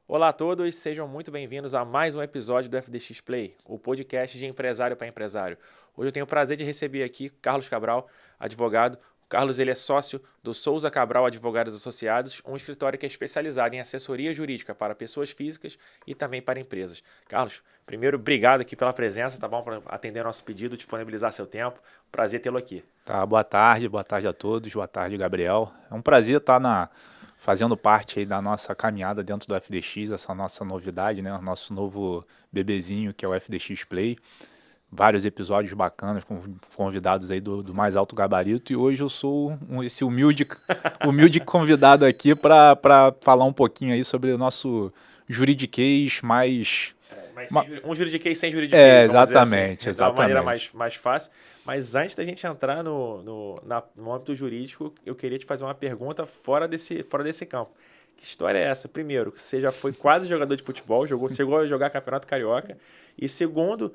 Olá a todos, sejam muito bem-vindos a mais um episódio do FDX Play, o podcast de empresário para empresário. Hoje eu tenho o prazer de receber aqui Carlos Cabral, advogado. O Carlos ele é sócio do Souza Cabral Advogados Associados, um escritório que é especializado em assessoria jurídica para pessoas físicas e também para empresas. Carlos, primeiro, obrigado aqui pela presença, tá bom? Por atender nosso pedido, disponibilizar seu tempo. Prazer tê-lo aqui. Tá, boa tarde a todos, boa tarde, Gabriel. É um prazer estar fazendo parte aí da nossa caminhada dentro do FDX, essa nossa novidade, né? O nosso novo bebezinho que é o FDX Play. Vários episódios bacanas com convidados aí do mais alto gabarito e hoje eu sou esse humilde convidado aqui para falar um pouquinho aí sobre o nosso juridiquês mais... Um juridiquês sem juridiquês, vamos dizer assim, Exatamente. de uma maneira mais fácil. Mas antes da gente entrar no âmbito jurídico, eu queria te fazer uma pergunta fora desse campo. Que história é essa? Primeiro, que você já foi quase jogador de futebol, chegou a jogar Campeonato Carioca. E segundo,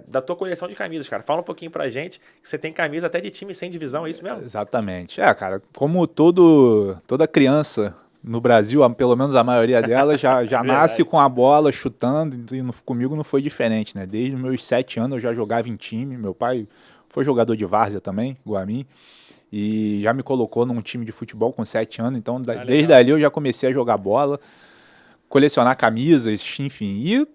da tua coleção de camisas, cara. Fala um pouquinho pra gente que você tem camisa até de time sem divisão, é isso mesmo? Exatamente. Cara, como toda criança no Brasil, pelo menos a maioria delas, já nasce com a bola chutando, e comigo não foi diferente, né? Desde os meus 7 anos eu já jogava em time, meu pai foi jogador de várzea também, igual a mim, e já me colocou num time de futebol com 7 anos, então desde ali eu já comecei a jogar bola, colecionar camisas, enfim, e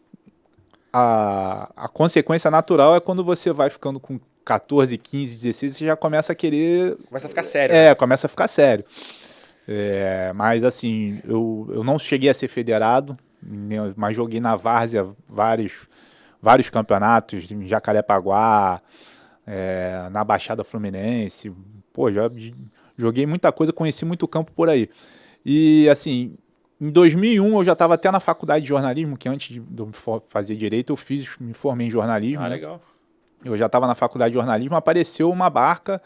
a consequência natural é quando você vai ficando com 14, 15, 16, você já começa a querer... Começa a ficar sério. Né? Começa a ficar sério. Mas assim, eu não cheguei a ser federado, mas joguei na várzea vários campeonatos, em Jacarepaguá, na Baixada Fluminense. Pô, já joguei muita coisa, conheci muito campo por aí. E assim, em 2001 eu já estava até na faculdade de jornalismo, que antes de eu fazer direito me formei em jornalismo. Ah, legal. Eu já estava na faculdade de jornalismo, apareceu uma barca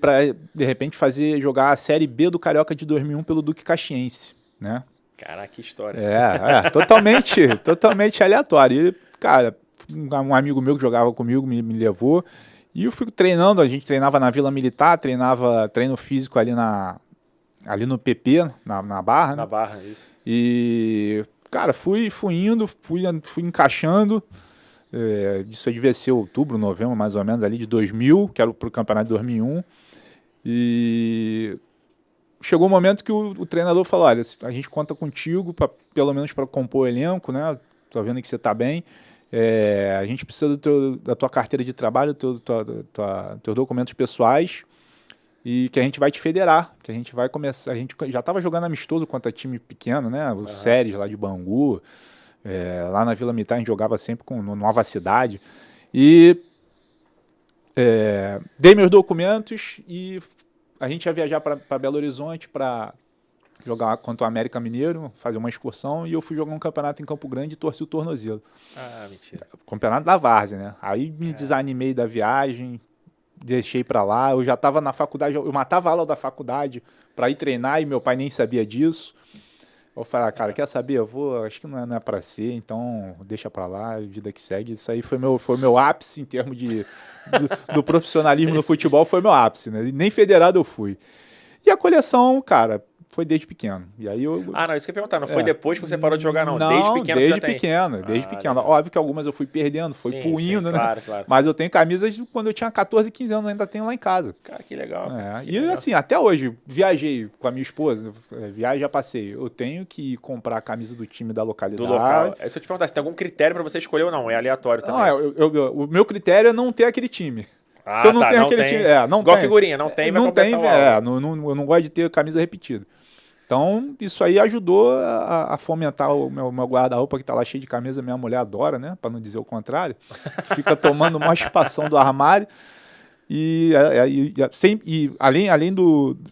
para de repente jogar a Série B do Carioca de 2001 pelo Duque Caxiense, né? Caraca, que história. Totalmente aleatório. E, cara, um amigo meu que jogava comigo me levou e eu fui treinando, a gente treinava na Vila Militar, treino físico ali no PP, na Barra. Na Barra, isso. E, cara, fui indo, fui encaixando. Isso devia ser outubro, novembro, mais ou menos, ali de 2000, que era pro campeonato de 2001. E chegou um momento que o treinador falou, olha, a gente conta contigo, pelo menos para compor o elenco, né? Tô vendo que você tá bem. A gente precisa da tua carteira de trabalho, teus documentos pessoais, e que a gente vai te federar, que a gente vai começar... A gente já estava jogando amistoso contra time pequeno, né? Os Séries lá de Bangu... lá na Vila Militar a gente jogava sempre no Nova Cidade e dei meus documentos e a gente ia viajar para Belo Horizonte para jogar contra o América Mineiro, fazer uma excursão, e eu fui jogar um campeonato em Campo Grande e torci o tornozelo. Ah, mentira. Campeonato da várzea, né? Aí me desanimei da viagem, deixei para lá, eu já estava na faculdade, eu matava a aula da faculdade para ir treinar e meu pai nem sabia disso. Eu falei, cara, quer saber? Acho que não é para ser, então deixa para lá, vida que segue. Isso aí foi meu ápice em termos do profissionalismo no futebol, foi meu ápice, né? E nem federado eu fui. E a coleção, cara, foi desde pequeno. E aí não, isso que eu ia perguntar, não foi depois que você parou de jogar, não? Desde pequeno desde você já pequeno, desde pequeno. Óbvio que algumas eu fui perdendo, puindo, né? Claro. Mas eu tenho camisas de quando eu tinha 14, 15 anos, ainda tenho lá em casa. Cara, que legal. Assim, até hoje, viajei com a minha esposa, já passei. Eu tenho que comprar a camisa do time da localidade. Do local. Se eu te perguntar, se tem algum critério para você escolher ou não? É aleatório também? O meu critério é não ter aquele time. Se eu não tenho aquele time... não igual tem. Figurinha, não tem, vai completar o álbum. Eu não gosto de ter camisa repetida. Então, isso aí ajudou a fomentar o meu guarda-roupa, que tá lá cheio de camisa, minha mulher adora, né? Para não dizer o contrário. Fica tomando uma espação do armário. E além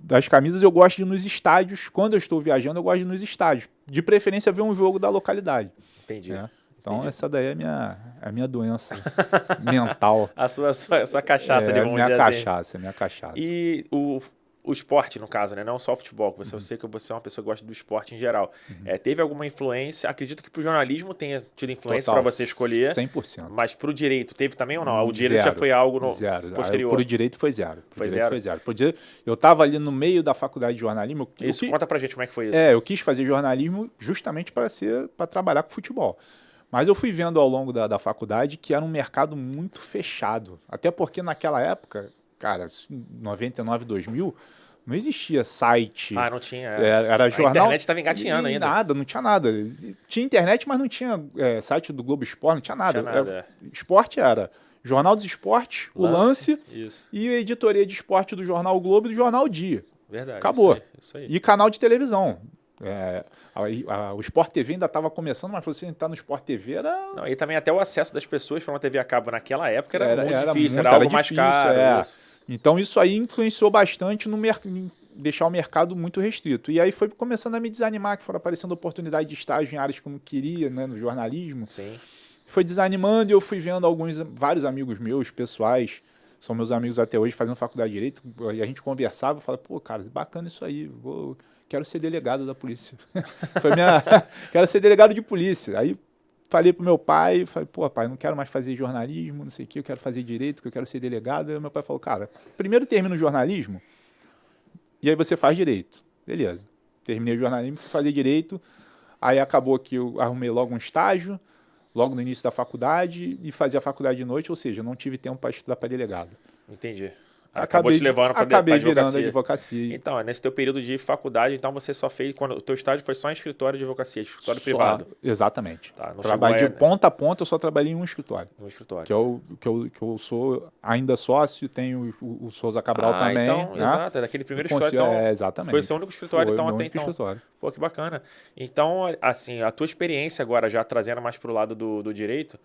das camisas, eu gosto de ir nos estádios. Quando eu estou viajando, eu gosto de ir nos estádios. De preferência, ver um jogo da localidade. Entendi. Então, essa daí é a minha doença mental. A sua cachaça, vamos dizer assim. Minha cachaça. E o esporte, no caso, né? Não só o futebol, que eu sei que você é uma pessoa que gosta do esporte em geral. Teve alguma influência? Acredito que pro jornalismo tenha tido influência para você escolher. 100%. Mas pro direito teve também ou não? O direito Zero, já foi algo zero. posterior? Pro direito foi zero. Foi zero? Foi zero. Eu estava ali no meio da faculdade de jornalismo. Conta pra gente como é que foi isso. Eu quis fazer jornalismo justamente para trabalhar com futebol. Mas eu fui vendo ao longo da faculdade que era um mercado muito fechado. Até porque naquela época, cara, 99, 2000, não existia site. Ah, não tinha. Era jornal. A internet estava engatinhando ainda. Nada, não tinha nada. Tinha internet, mas não tinha site do Globo Esporte, não tinha nada. Esporte era Jornal dos Esportes, o Lance e a editoria de esporte do Jornal o Globo e do Jornal o Dia. Verdade. Acabou. Isso aí. E canal de televisão. O Sport TV ainda estava começando, mas você entrar no Sport TV era... Não, e também até o acesso das pessoas para uma TV a cabo naquela época era muito difícil, era algo difícil, mais caro. Então isso aí influenciou bastante em deixar o mercado muito restrito. E aí foi começando a me desanimar, que foram aparecendo oportunidades de estágio em áreas que eu não queria, né, no jornalismo. Sim. Foi desanimando e eu fui vendo vários amigos meus, pessoais, são meus amigos até hoje, fazendo faculdade de Direito, e a gente conversava e falava, pô, cara, bacana isso aí, quero ser delegado da polícia. Quero ser delegado de polícia. Aí falei pro meu pai, pô, pai, não quero mais fazer jornalismo, não sei o que, eu quero fazer direito, que eu quero ser delegado. Aí meu pai falou, cara, primeiro termina o jornalismo e aí você faz direito. Beleza. Terminei o jornalismo, fui fazer direito, aí acabou que eu arrumei logo um estágio, logo no início da faculdade, e fazia a faculdade de noite, ou seja, eu não tive tempo para estudar para delegado. Entendi. Acabou te levando para Acabei virando advocacia. Então, nesse teu período de faculdade, então você só fez, quando o teu estágio foi só em escritório de advocacia, escritório privado. Exatamente. Tá, trabalho de ponta a ponta, eu só trabalhei em um escritório. Um escritório. Que eu sou ainda sócio, tenho o Souza Cabral também. Então, né? Exato, é daquele primeiro escritório. Então, exatamente. Foi o seu único escritório, então, até então. Escritório. Pô, que bacana. Então, assim, a tua experiência agora, já trazendo mais pro lado do direito,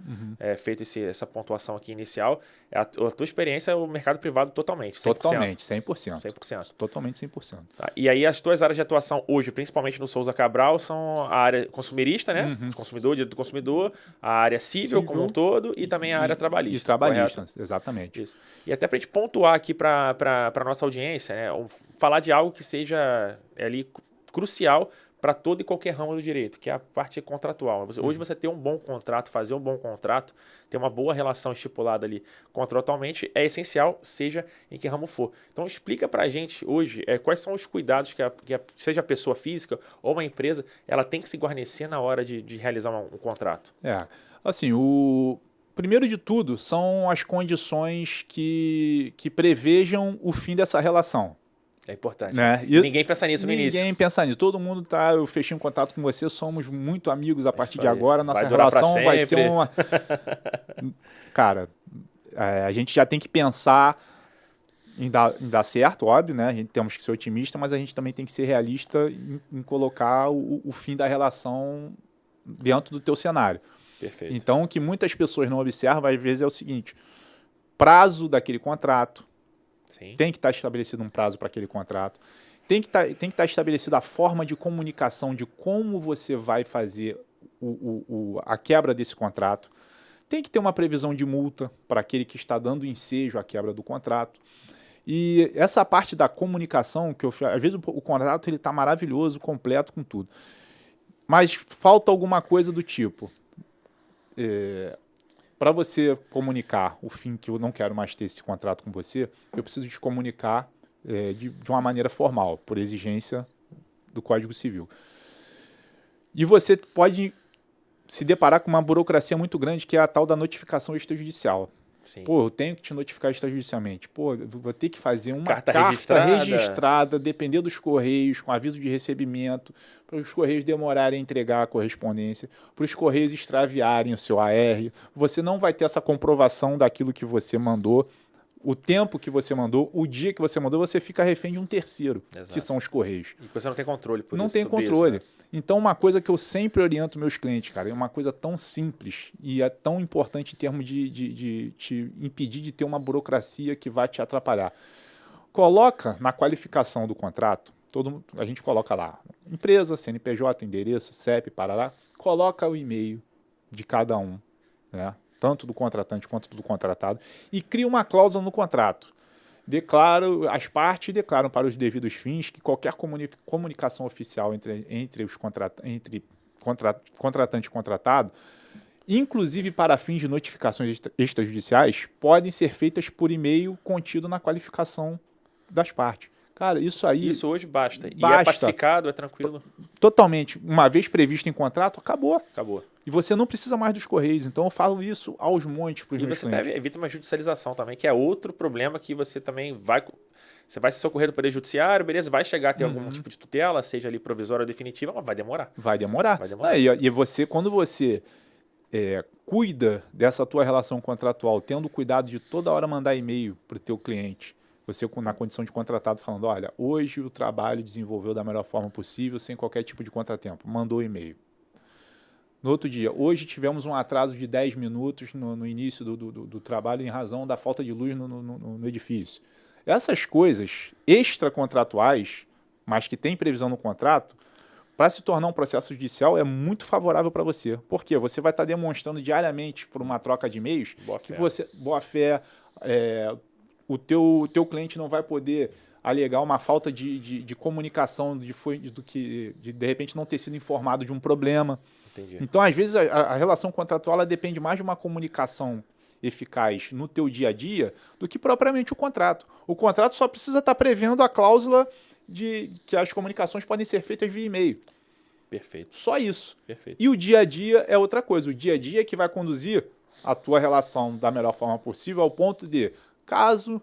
feito essa pontuação aqui inicial, a tua experiência é o mercado privado totalmente, 100%. Totalmente, 100%. 100%. Totalmente 100%. Tá. E aí as tuas áreas de atuação hoje, principalmente no Souza Cabral, são a área consumirista, né? Consumidor, direito do consumidor, a área civil como um todo e também a área trabalhista. E trabalhista, correto? Exatamente. Isso. E até para a gente pontuar aqui para a nossa audiência, né? Falar de algo que seja ali crucial para todo e qualquer ramo do direito, que é a parte contratual. Hoje você ter um bom contrato, fazer um bom contrato, ter uma boa relação estipulada ali contratualmente é essencial, seja em que ramo for. Então explica para a gente hoje quais são os cuidados que seja a pessoa física ou uma empresa, ela tem que se guarnecer na hora de realizar um contrato. Assim, o primeiro de tudo são as condições que prevejam o fim dessa relação. É importante. Né? Ninguém pensa nisso no início. Ninguém pensa nisso. Todo mundo eu fechei um contato com você, somos muito amigos a partir de agora. Nossa relação vai ser uma... Cara, a gente já tem que pensar em dar certo, óbvio, né? A gente temos que ser otimista, mas a gente também tem que ser realista em colocar o fim da relação dentro do teu cenário. Perfeito. Então, o que muitas pessoas não observam, às vezes, é o seguinte: prazo daquele contrato. Sim. Tem que estar estabelecido um prazo para aquele contrato. Tem que estar estabelecida a forma de comunicação de como você vai fazer a quebra desse contrato. Tem que ter uma previsão de multa para aquele que está dando ensejo à quebra do contrato. E essa parte da comunicação, que às vezes o contrato está maravilhoso, completo com tudo. Mas falta alguma coisa do tipo... Para você comunicar o fim, que eu não quero mais ter esse contrato com você, eu preciso te comunicar de uma maneira formal, por exigência do Código Civil. E você pode se deparar com uma burocracia muito grande, que é a tal da notificação extrajudicial. Sim. Pô, eu tenho que te notificar extrajudicialmente. Pô, eu vou ter que fazer uma carta registrada, depender dos Correios, com aviso de recebimento, para os Correios demorarem a entregar a correspondência, para os Correios extraviarem o seu AR. Você não vai ter essa comprovação daquilo que você mandou, o tempo que você mandou, o dia que você mandou, você fica refém de um terceiro, Exato. Que são os Correios. E você não tem controle por não isso. Não tem controle. Isso, né? Então, uma coisa que eu sempre oriento meus clientes, cara, é uma coisa tão simples e é tão importante em termos de te impedir de ter uma burocracia que vai te atrapalhar. Coloca na qualificação do contrato, a gente coloca lá, empresa, CNPJ, endereço, CEP, parará, coloca o e-mail de cada um, né? Tanto do contratante quanto do contratado, e cria uma cláusula no contrato. As partes declaram para os devidos fins que qualquer comunicação oficial entre os contratante e contratado, inclusive para fins de notificações extrajudiciais, podem ser feitas por e-mail contido na qualificação das partes. Cara, isso aí... Isso hoje basta. E Basta. é pacificado, é tranquilo. Totalmente. Uma vez previsto em contrato, acabou. Acabou. E você não precisa mais dos Correios. Então eu falo isso aos montes para os meus clientes. E você evita uma judicialização também, que é outro problema que você também vai... Você vai se socorrer do Poder Judiciário, beleza, vai chegar a ter algum tipo de tutela, seja ali provisória ou definitiva, mas vai demorar. Vai demorar. E você, quando você cuida dessa tua relação contratual, tendo cuidado de toda hora mandar e-mail para o teu cliente, você na condição de contratado falando, olha, hoje o trabalho desenvolveu da melhor forma possível, sem qualquer tipo de contratempo, mandou e-mail. No outro dia, hoje tivemos um atraso de 10 minutos no início do trabalho em razão da falta de luz no edifício. Essas coisas extracontratuais, mas que tem previsão no contrato, para se tornar um processo judicial é muito favorável para você. Por quê? Você vai estar demonstrando diariamente por uma troca de e-mails que você, boa fé, o teu cliente não vai poder alegar uma falta de comunicação de repente não ter sido informado de um problema. Entendi. Então, às vezes, a relação contratual ela depende mais de uma comunicação eficaz no teu dia a dia do que propriamente o contrato. O contrato só precisa estar prevendo a cláusula de que as comunicações podem ser feitas via e-mail. Perfeito. Só isso. Perfeito. E o dia a dia é outra coisa. O dia a dia é que vai conduzir a tua relação da melhor forma possível ao ponto de, caso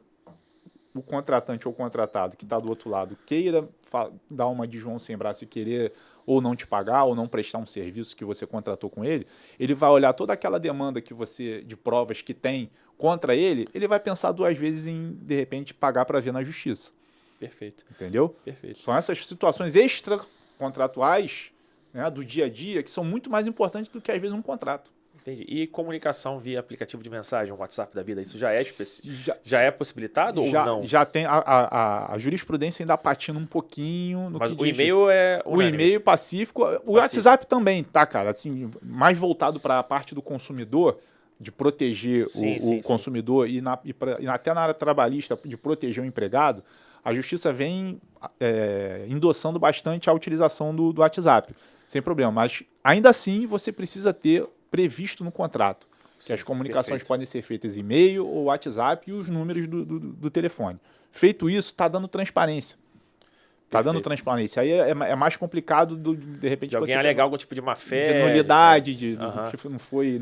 o contratante ou contratado que está do outro lado queira dar uma de João sem braço e querer ou não te pagar ou não prestar um serviço que você contratou com ele, ele vai olhar toda aquela demanda que você de provas que tem contra ele, ele vai pensar 2 vezes em, de repente, pagar para ver na justiça. Perfeito. Entendeu? Perfeito. São essas situações extracontratuais, né, do dia a dia que são muito mais importantes do que, às vezes, um contrato. Entendi. E comunicação via aplicativo de mensagem, WhatsApp da vida, isso já é já é possibilitado ou não? Já tem. A jurisprudência ainda patina um pouquinho no Mas que o diz. E-mail é O e-mail pacífico. O WhatsApp também, tá, cara? Assim, mais voltado para a parte do consumidor, de proteger o consumidor e até na área trabalhista, de proteger o empregado, a justiça vem endossando bastante a utilização do WhatsApp, sem problema. Mas, ainda assim, você precisa ter previsto no contrato. Se as comunicações podem ser feitas e-mail ou WhatsApp e os números do telefone. Feito isso, está dando transparência. Está dando transparência. Aí é mais complicado, de repente, de alguém alegar algum tipo de má-fé. De nulidade, que não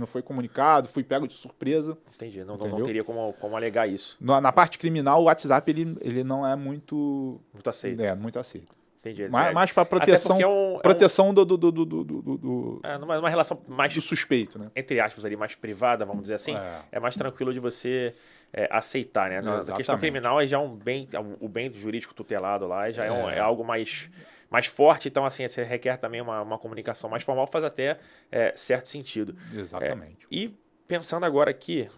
foi comunicado, fui pego de surpresa. Entendi. Não teria como alegar isso. Na parte criminal, o WhatsApp ele não é muito... Muito aceito. Muito aceito. Entendi. Mais para proteção, proteção numa relação mais do suspeito, né? Entre aspas ali, mais privada, vamos dizer assim, é mais tranquilo de você aceitar, né? Na questão criminal é já o bem jurídico tutelado lá já é algo mais forte, então assim, você requer também uma comunicação mais formal, faz até certo sentido. Exatamente. E pensando agora aqui,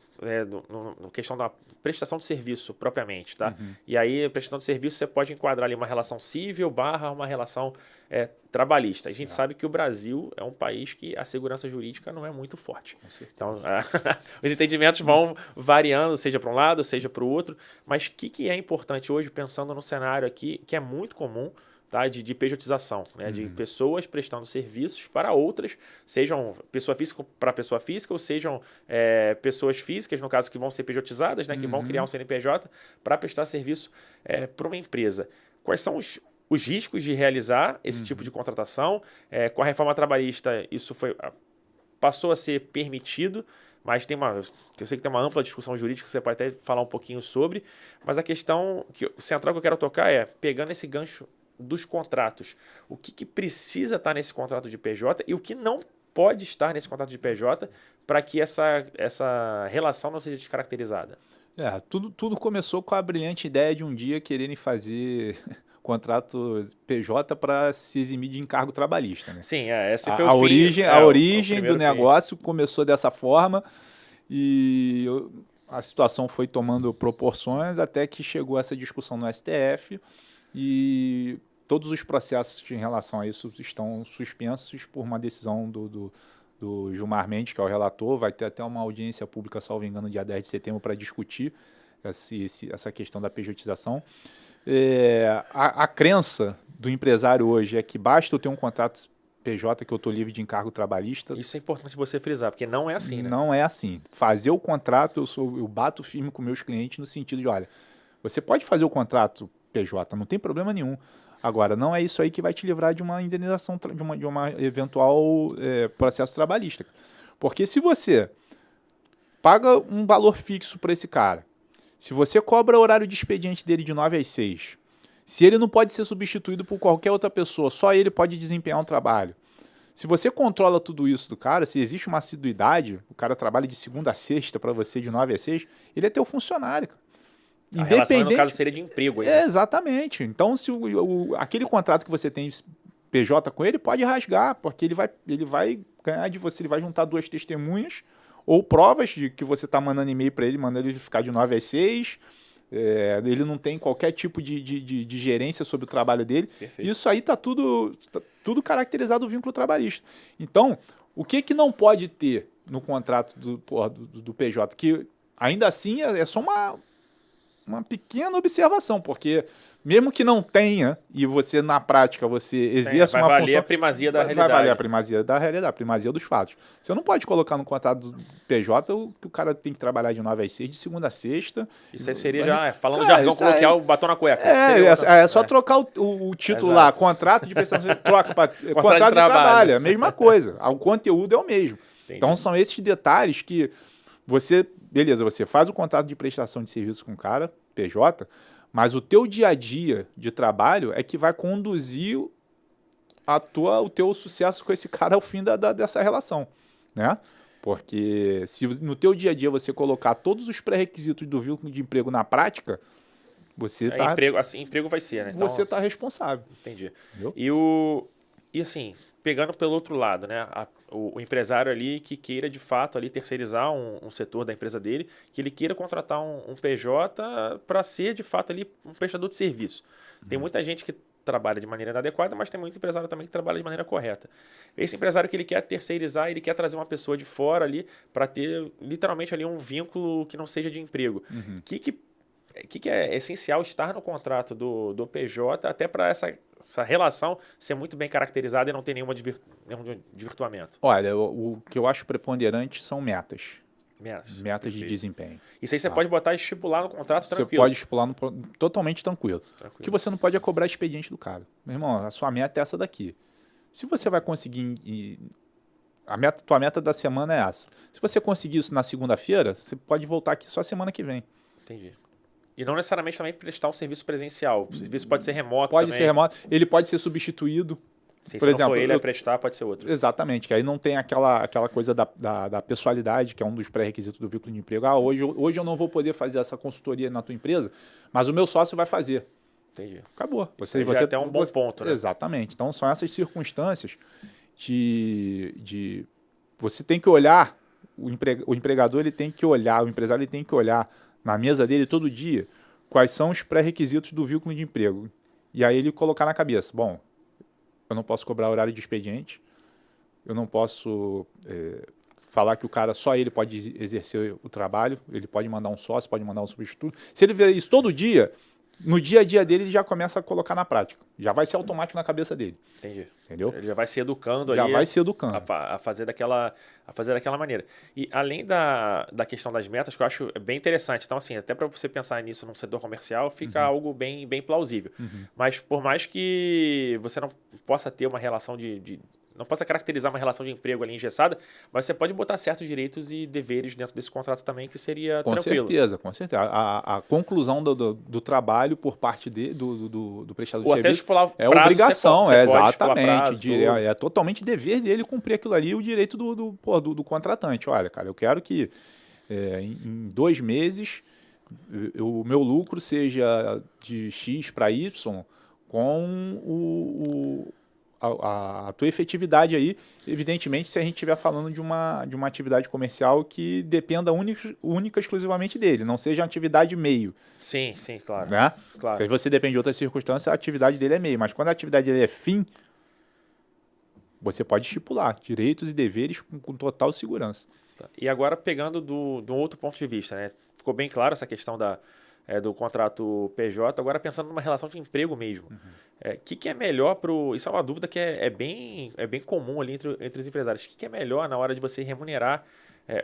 na questão da prestação de serviço propriamente, tá? Uhum. E aí, prestação de serviço, você pode enquadrar ali uma relação civil / uma relação trabalhista. A gente sabe que o Brasil é um país que a segurança jurídica não é muito forte. Com certeza. Então, os entendimentos vão variando, seja para um lado, seja para o outro. Mas o que é importante hoje, pensando no cenário aqui, que é muito comum, tá, de pejotização, né, de pessoas prestando serviços para outras, sejam pessoa física para pessoa física, ou sejam pessoas físicas, no caso, que vão ser pejotizadas, né, que vão criar um CNPJ para prestar serviço para uma empresa. Quais são os riscos de realizar esse tipo de contratação? Com a reforma trabalhista, isso passou a ser permitido, mas eu sei que tem uma ampla discussão jurídica, você pode até falar um pouquinho sobre, mas a questão central que eu quero tocar pegando esse gancho dos contratos, o que precisa estar nesse contrato de PJ e o que não pode estar nesse contrato de PJ para que essa relação não seja descaracterizada? Tudo começou com a brilhante ideia de um dia quererem fazer contrato PJ para se eximir de encargo trabalhista, né? Sim, esse foi a origem do negócio começou dessa forma e a situação foi tomando proporções até que chegou essa discussão no STF e todos os processos em relação a isso estão suspensos por uma decisão do Gilmar Mendes, que é o relator. Vai ter até uma audiência pública, salvo engano, dia 10 de setembro, para discutir essa questão da pejotização. A crença do empresário hoje é que basta eu ter um contrato PJ que eu estou livre de encargo trabalhista. Isso é importante você frisar, porque não é assim, né? Não é assim. Fazer o contrato, eu bato firme com meus clientes no sentido de, olha, você pode fazer o contrato PJ, não tem problema nenhum. Agora, não é isso aí que vai te livrar de uma indenização, de uma eventual processo trabalhista. Porque se você paga um valor fixo para esse cara, se você cobra o horário de expediente dele de 9 às 6, se ele não pode ser substituído por qualquer outra pessoa, só ele pode desempenhar um trabalho. Se você controla tudo isso do cara, se existe uma assiduidade, o cara trabalha de segunda a sexta para você de 9 às 6, ele é teu funcionário, cara. A relação, no caso, seria de emprego. Aí, né? Exatamente. Então, se aquele contrato que você tem PJ com ele, pode rasgar, porque ele vai ganhar de você, ele vai juntar 2 testemunhas ou provas de que você está mandando e-mail para ele, mandando ele ficar de 9 às 6. Ele não tem qualquer tipo de gerência sobre o trabalho dele. Perfeito. Isso aí está tudo caracterizado no vínculo trabalhista. Então, o que não pode ter no contrato do PJ? Que ainda assim é só uma pequena observação, porque mesmo que não tenha, e você na prática você exerce uma função... Vai valer a primazia da realidade. Vai valer a primazia da realidade, a primazia dos fatos. Você não pode colocar no contrato do PJ que o cara tem que trabalhar de 9 às 6, de segunda a sexta. Isso aí seria falando jargão coloquial, batom na cueca. É só trocar o título lá, contrato de prestação, troca para contrato de trabalho, é a mesma coisa. O conteúdo é o mesmo. Entendi. Então são esses detalhes que você faz o contrato de prestação de serviço com o cara, PJ, mas o teu dia a dia de trabalho é que vai conduzir o teu sucesso com esse cara ao fim dessa relação, né? Porque se no teu dia a dia você colocar todos os pré-requisitos do vínculo de emprego na prática, você tá... Emprego vai ser, né? Então, você tá responsável. Entendi. Entendeu? E assim, pegando pelo outro lado, né? O empresário ali que queira, de fato, ali terceirizar um setor da empresa dele, que ele queira contratar um PJ para ser, de fato, ali um prestador de serviço. Tem muita gente que trabalha de maneira inadequada, mas tem muito empresário também que trabalha de maneira correta. Esse empresário que ele quer terceirizar, ele quer trazer uma pessoa de fora ali para ter, literalmente, ali um vínculo que não seja de emprego. O que é essencial estar no contrato do PJ até para essa relação ser muito bem caracterizada e não ter nenhum desvirtuamento? Olha, o que eu acho preponderante são metas. Metas de desempenho. Isso aí você pode botar e estipular no contrato tranquilo. Você pode estipular totalmente tranquilo. O que você não pode é cobrar expediente do cara. Meu irmão, a sua meta é essa daqui. Se você vai conseguir... tua meta da semana é essa. Se você conseguir isso na segunda-feira, você pode voltar aqui só semana que vem. Entendi. E não necessariamente também prestar um serviço presencial. O serviço pode ser remoto também. Pode ser remoto. Ele pode ser substituído. Sim, por exemplo, não for ele a prestar, pode ser outro. Exatamente, que aí não tem aquela coisa da pessoalidade, que é um dos pré-requisitos do vínculo de emprego. Hoje eu não vou poder fazer essa consultoria na tua empresa, mas o meu sócio vai fazer. Entendi. Acabou. Você já tem um bom ponto, né? Exatamente. Então são essas circunstâncias de você tem que olhar, o empregador ele tem que olhar, o empresário ele tem que olhar na mesa dele todo dia quais são os pré-requisitos do vínculo de emprego. E aí ele colocar na cabeça, bom, eu não posso cobrar horário de expediente, eu não posso falar que o cara, só ele pode exercer o trabalho, ele pode mandar um sócio, pode mandar um substituto. Se ele vê isso todo dia, no dia a dia dele ele já começa a colocar na prática. Já vai ser automático na cabeça dele. Entendi. Entendeu? Ele já vai se educando já ali. Vai se educando. A fazer daquela maneira. E além da questão das metas, que eu acho bem interessante. Então, assim, até para você pensar nisso num setor comercial, fica algo bem plausível. Mas por mais que você não possa ter uma relação não possa caracterizar uma relação de emprego ali engessada, mas você pode botar certos direitos e deveres dentro desse contrato também, que seria tranquilo. Com certeza. A conclusão do trabalho por parte do prestador de serviço é prazo, obrigação, exatamente. Prazo, é totalmente dever dele cumprir aquilo ali, o direito do contratante. Olha, cara, eu quero que em 2 meses o meu lucro seja de X para Y com a tua efetividade aí, evidentemente, se a gente estiver falando de uma atividade comercial que dependa única exclusivamente dele, não seja uma atividade meio. Sim, claro. Né? Claro. Se você depende de outras circunstâncias, a atividade dele é meio, mas quando a atividade dele é fim, você pode estipular direitos e deveres com total segurança. E agora, pegando do outro ponto de vista, né? ficou bem claro essa questão do contrato PJ. Agora, pensando numa relação de emprego mesmo. O que é melhor para o... Isso é uma dúvida que é bem comum ali entre os empresários. O que é melhor na hora de você remunerar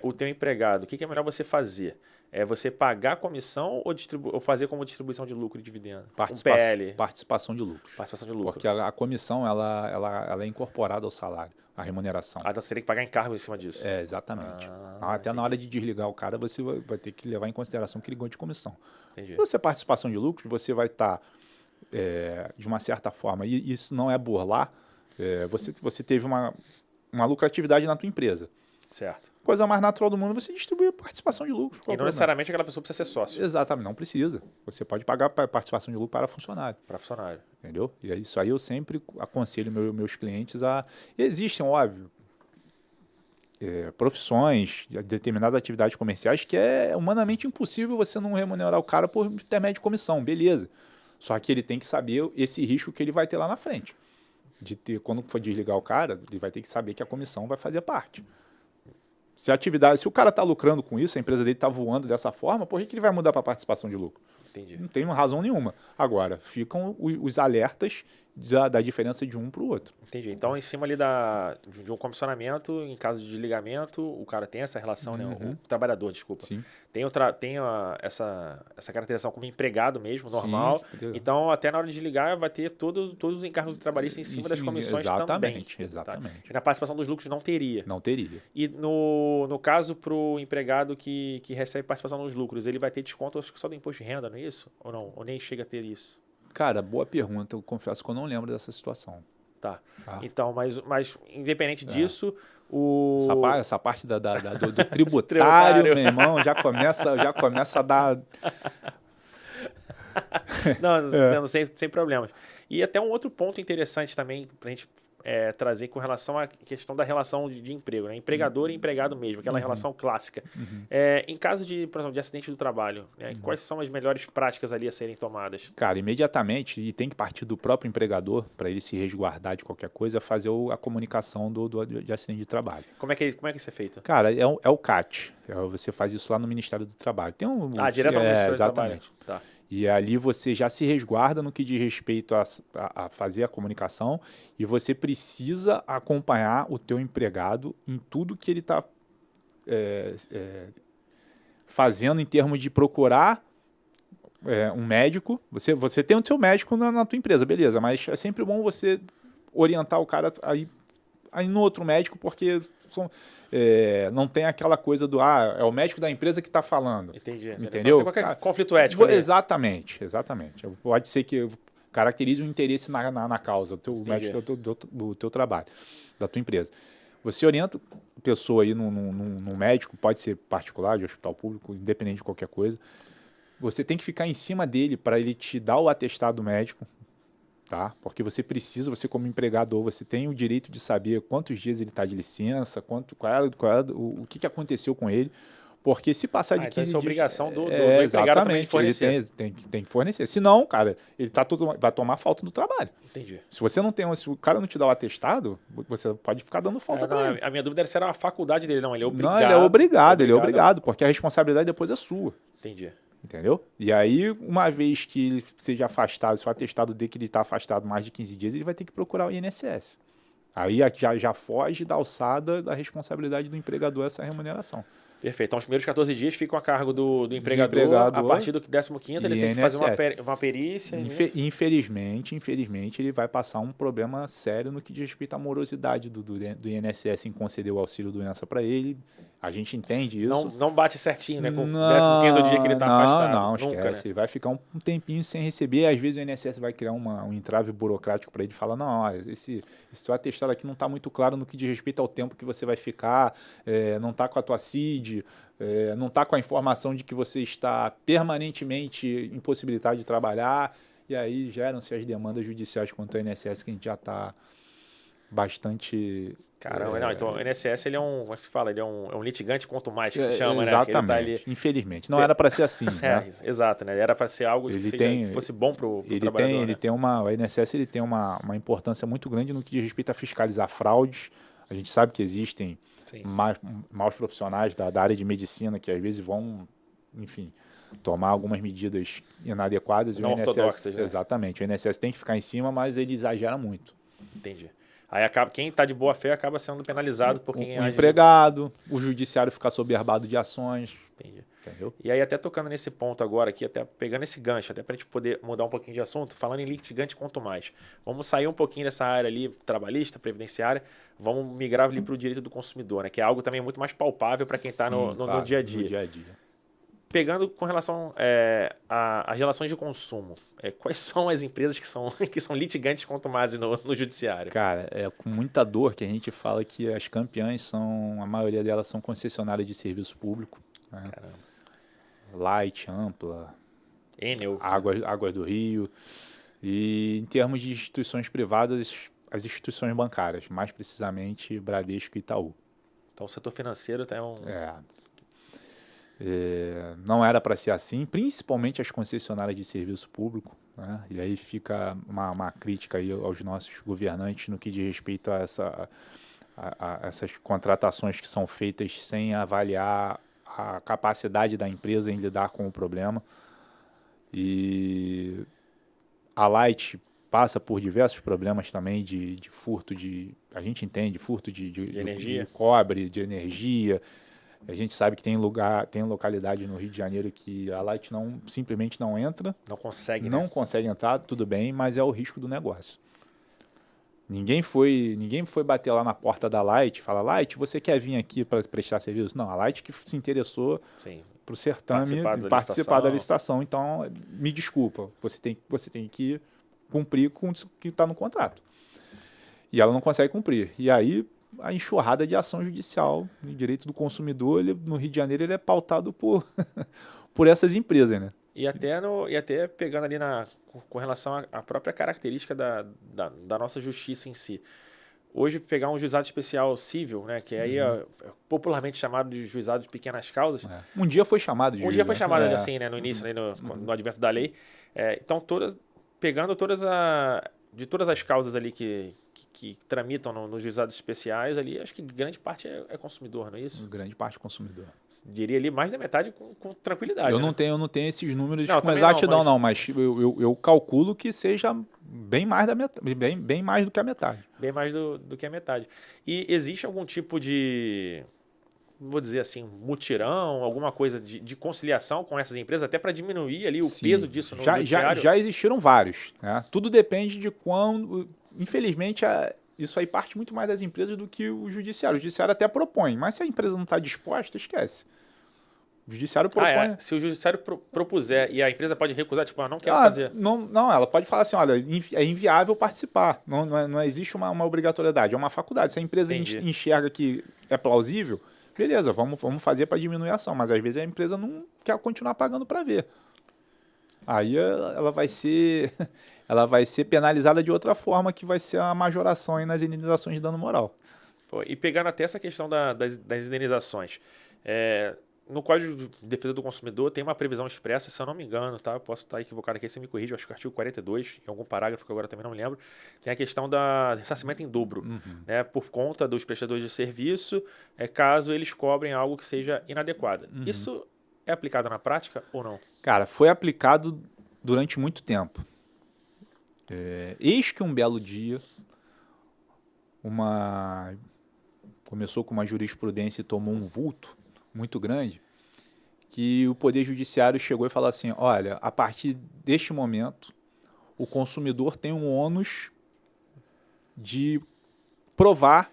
o teu empregado? O que é melhor você fazer? É você pagar a comissão ou fazer como distribuição de lucro e dividendo? PL. Participação de lucros. Participação de lucro. Porque a comissão ela é incorporada ao salário, à remuneração. Então você tem que pagar encargo em cima disso. Exatamente. Até na hora de desligar o cara, você vai ter que levar em consideração que ele ganha de comissão. Entendi. Se você participação de lucros, você vai estar, de uma certa forma, e isso não é burlar, você teve uma lucratividade na tua empresa. Certo. Coisa mais natural do mundo, você distribui a participação de lucros. E não necessariamente aquela pessoa precisa ser sócio. Exatamente, não precisa. Você pode pagar a participação de lucro para funcionário. Para funcionário. Entendeu? E isso aí eu sempre aconselho meus clientes a... Existem, óbvio, profissões, determinadas atividades comerciais que é humanamente impossível você não remunerar o cara por intermédio de comissão, beleza. Só que ele tem que saber esse risco que ele vai ter lá na frente. Quando for desligar o cara, ele vai ter que saber que a comissão vai fazer parte. Se o cara está lucrando com isso, a empresa dele está voando dessa forma, por que ele vai mudar para participação de lucro? Entendi. Não tem razão nenhuma. Agora, ficam os alertas da diferença de um para o outro. Entendi. Então, em cima ali de um comissionamento, em caso de desligamento, o cara tem essa relação, né? O trabalhador, desculpa. Sim. Tem essa caracterização como empregado mesmo, normal. Sim. Então, até na hora de desligar, vai ter todos os encargos trabalhistas em cima das comissões também. Exatamente. Tá? Na participação dos lucros não teria. Não teria. E no caso, para o empregado que recebe participação nos lucros, ele vai ter desconto, acho que só do imposto de renda, não é isso? Ou não? Ou nem chega a ter isso? Cara, boa pergunta. Eu confesso que eu não lembro dessa situação. Tá. Então, mas independente disso, essa parte do tributário, meu irmão, já começa a dar... Não, sem problemas. E até um outro ponto interessante também para a gente trazer com relação à questão da relação de emprego, né? Empregador e empregado mesmo, aquela relação clássica. Em caso por exemplo, de acidente do trabalho, né? Quais são as melhores práticas ali a serem tomadas? Cara, imediatamente, e tem que partir do próprio empregador, para ele se resguardar de qualquer coisa, fazer a comunicação de acidente de trabalho. Como é que isso é feito? Cara, é o CAT. Você faz isso lá no Ministério do Trabalho. Tem direto ao Ministério do Trabalho. Tá. E ali você já se resguarda no que diz respeito a fazer a comunicação e você precisa acompanhar o teu empregado em tudo que ele está fazendo em termos de procurar um médico. Você tem o seu médico na tua empresa, beleza, mas é sempre bom você orientar o cara aí no outro médico, porque não tem aquela coisa do é o médico da empresa que está falando. Entendi. Entendeu? Não tem qualquer conflito ético ali. Exatamente. Pode ser que caracterize um interesse na causa, o teu médico do teu trabalho, da tua empresa. Você orienta a pessoa aí num médico, pode ser particular, de hospital público, independente de qualquer coisa. Você tem que ficar em cima dele para ele te dar o atestado médico, tá? Porque você como empregador, você tem o direito de saber quantos dias ele está de licença, o que aconteceu com ele, porque se passar de 15 então dias... Essa é obrigação do empregado também de fornecer. Ele tem que fornecer. Senão, cara, ele vai tomar falta do trabalho. Entendi. Se o cara não te dá o atestado, você pode ficar dando falta para ele. A minha dúvida era se era a faculdade dele. Não, ele é obrigado. Não, ele é obrigado, porque a responsabilidade depois é sua. Entendi. Entendeu? E aí, uma vez que ele seja afastado, se o atestado dele que ele está afastado mais de 15 dias, ele vai ter que procurar o INSS. Aí já foge da alçada da responsabilidade do empregador essa remuneração. Perfeito. Então, os primeiros 14 dias ficam a cargo do empregador. A partir do 15º, ele tem que fazer uma perícia. Infelizmente, ele vai passar um problema sério no que diz respeito à morosidade do INSS em conceder o auxílio-doença para ele. A gente entende isso. Não bate certinho, né? Com o 15º dia que ele está afastado. Não, esquece. Nunca, né? Ele vai ficar um tempinho sem receber. Às vezes o INSS vai criar um entrave burocrático para ele. Fala, não, esse seu atestado aqui não está muito claro no que diz respeito ao tempo que você vai ficar. Não está com a tua CID. Não está com a informação de que você está permanentemente impossibilitado de trabalhar. E aí geram-se as demandas judiciais contra o INSS, que a gente já está bastante... Caramba, não, então o INSS, ele é como é que se fala? Ele é um litigante quanto mais, que se chama, exatamente, né? Exatamente, tá ali... infelizmente. Não era para ser assim, né? Exato, né? Era para ser algo que fosse bom para o trabalhador. O INSS ele tem uma importância muito grande no que diz respeito a fiscalizar fraudes. A gente sabe que existem maus profissionais da área de medicina que às vezes vão enfim, tomar algumas medidas inadequadas. Não ortodoxas, né? Exatamente. O INSS tem que ficar em cima, mas ele exagera muito. Entendi. Aí quem está de boa fé acaba sendo penalizado por quem O age... empregado, o judiciário ficar soberbado de ações. Entendi. Entendeu? E aí, até tocando nesse ponto agora aqui, até pegando esse gancho, até para a gente poder mudar um pouquinho de assunto, falando em litigante quanto mais. Vamos sair um pouquinho dessa área ali, trabalhista, previdenciária, vamos migrar ali para o direito do consumidor, né? Que é algo também muito mais palpável para quem está no dia a dia. No dia a dia. Pegando com relação às relações de consumo, quais são as empresas que são litigantes quanto mais no judiciário? Cara, é com muita dor que a gente fala que as campeãs a maioria delas são concessionárias de serviço público. Né? Caramba. Light, Ampla, Enel. Águas do Rio. E em termos de instituições privadas, as instituições bancárias, mais precisamente Bradesco e Itaú. Então o setor financeiro tem não era para ser assim, principalmente as concessionárias de serviço público. Né? E aí fica uma crítica aí aos nossos governantes no que diz respeito a essas contratações que são feitas sem avaliar a capacidade da empresa em lidar com o problema. E a Light passa por diversos problemas também de furto a gente entende, furto de energia, de cobre, de energia. A gente sabe que tem localidade no Rio de Janeiro que a Light simplesmente não entra. Não consegue, Não consegue entrar, tudo bem, mas é o risco do negócio. Ninguém foi bater lá na porta da Light e falar, Light, você quer vir aqui para prestar serviço? Não, a Light que se interessou para o certame participar da licitação. Então, me desculpa, você tem que cumprir com o que está no contrato. E ela não consegue cumprir. E aí, a enxurrada de ação judicial em direito do consumidor, no Rio de Janeiro, ele é pautado por essas empresas, né? E até pegando ali com relação à própria característica da nossa justiça em si. Hoje, pegar um juizado especial civil, né, que aí é popularmente chamado de juizado de pequenas causas. Um dia foi chamado de juizado. Um dia foi chamado assim, né, no início, no advento da lei. Então, pegando todas as causas ali que tramitam nos juizados especiais ali, acho que grande parte é consumidor, não é isso? Grande parte é consumidor. Diria ali mais da metade com tranquilidade. Eu não tenho esses números com exatidão, mas eu calculo que seja bem mais da metade, bem mais do que a metade. Bem mais do que a metade. E existe algum tipo de, vou dizer assim, mutirão, alguma coisa de conciliação com essas empresas, até para diminuir ali o peso disso no judiciário? Já existiram vários. Né? Tudo depende de quando... Infelizmente, isso aí parte muito mais das empresas do que o judiciário. O judiciário até propõe, mas se a empresa não está disposta, esquece. O judiciário propõe... Se o judiciário propuser e a empresa pode recusar, tipo, não quero fazer... Não, ela pode falar assim, olha, é inviável participar. Não existe uma obrigatoriedade, é uma faculdade. Se a empresa enxerga que é plausível, beleza, vamos fazer para diminuir a ação. Mas às vezes a empresa não quer continuar pagando para ver. Aí ela vai ser penalizada de outra forma, que vai ser a majoração aí nas indenizações de dano moral. E pegando até essa questão das indenizações, no Código de Defesa do Consumidor tem uma previsão expressa, se eu não me engano, tá? Eu posso estar equivocado aqui, você me corrige, acho que o artigo 42, em algum parágrafo que agora também não me lembro, tem a questão da ressarcimento em dobro, né? Por conta dos prestadores de serviço, caso eles cobrem algo que seja inadequado. Isso é aplicado na prática ou não? Cara, foi aplicado durante muito tempo. Eis que um belo dia, começou com uma jurisprudência e tomou um vulto muito grande, que o Poder Judiciário chegou e falou assim, olha, a partir deste momento, o consumidor tem um ônus de provar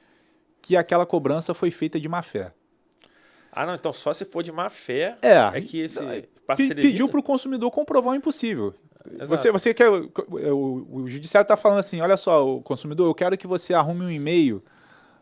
que aquela cobrança foi feita de má fé. Não, então só se for de má fé que esse pediu para o consumidor comprovar o impossível. Você quer, o judiciário está falando assim, olha só, o consumidor, eu quero que você arrume um e-mail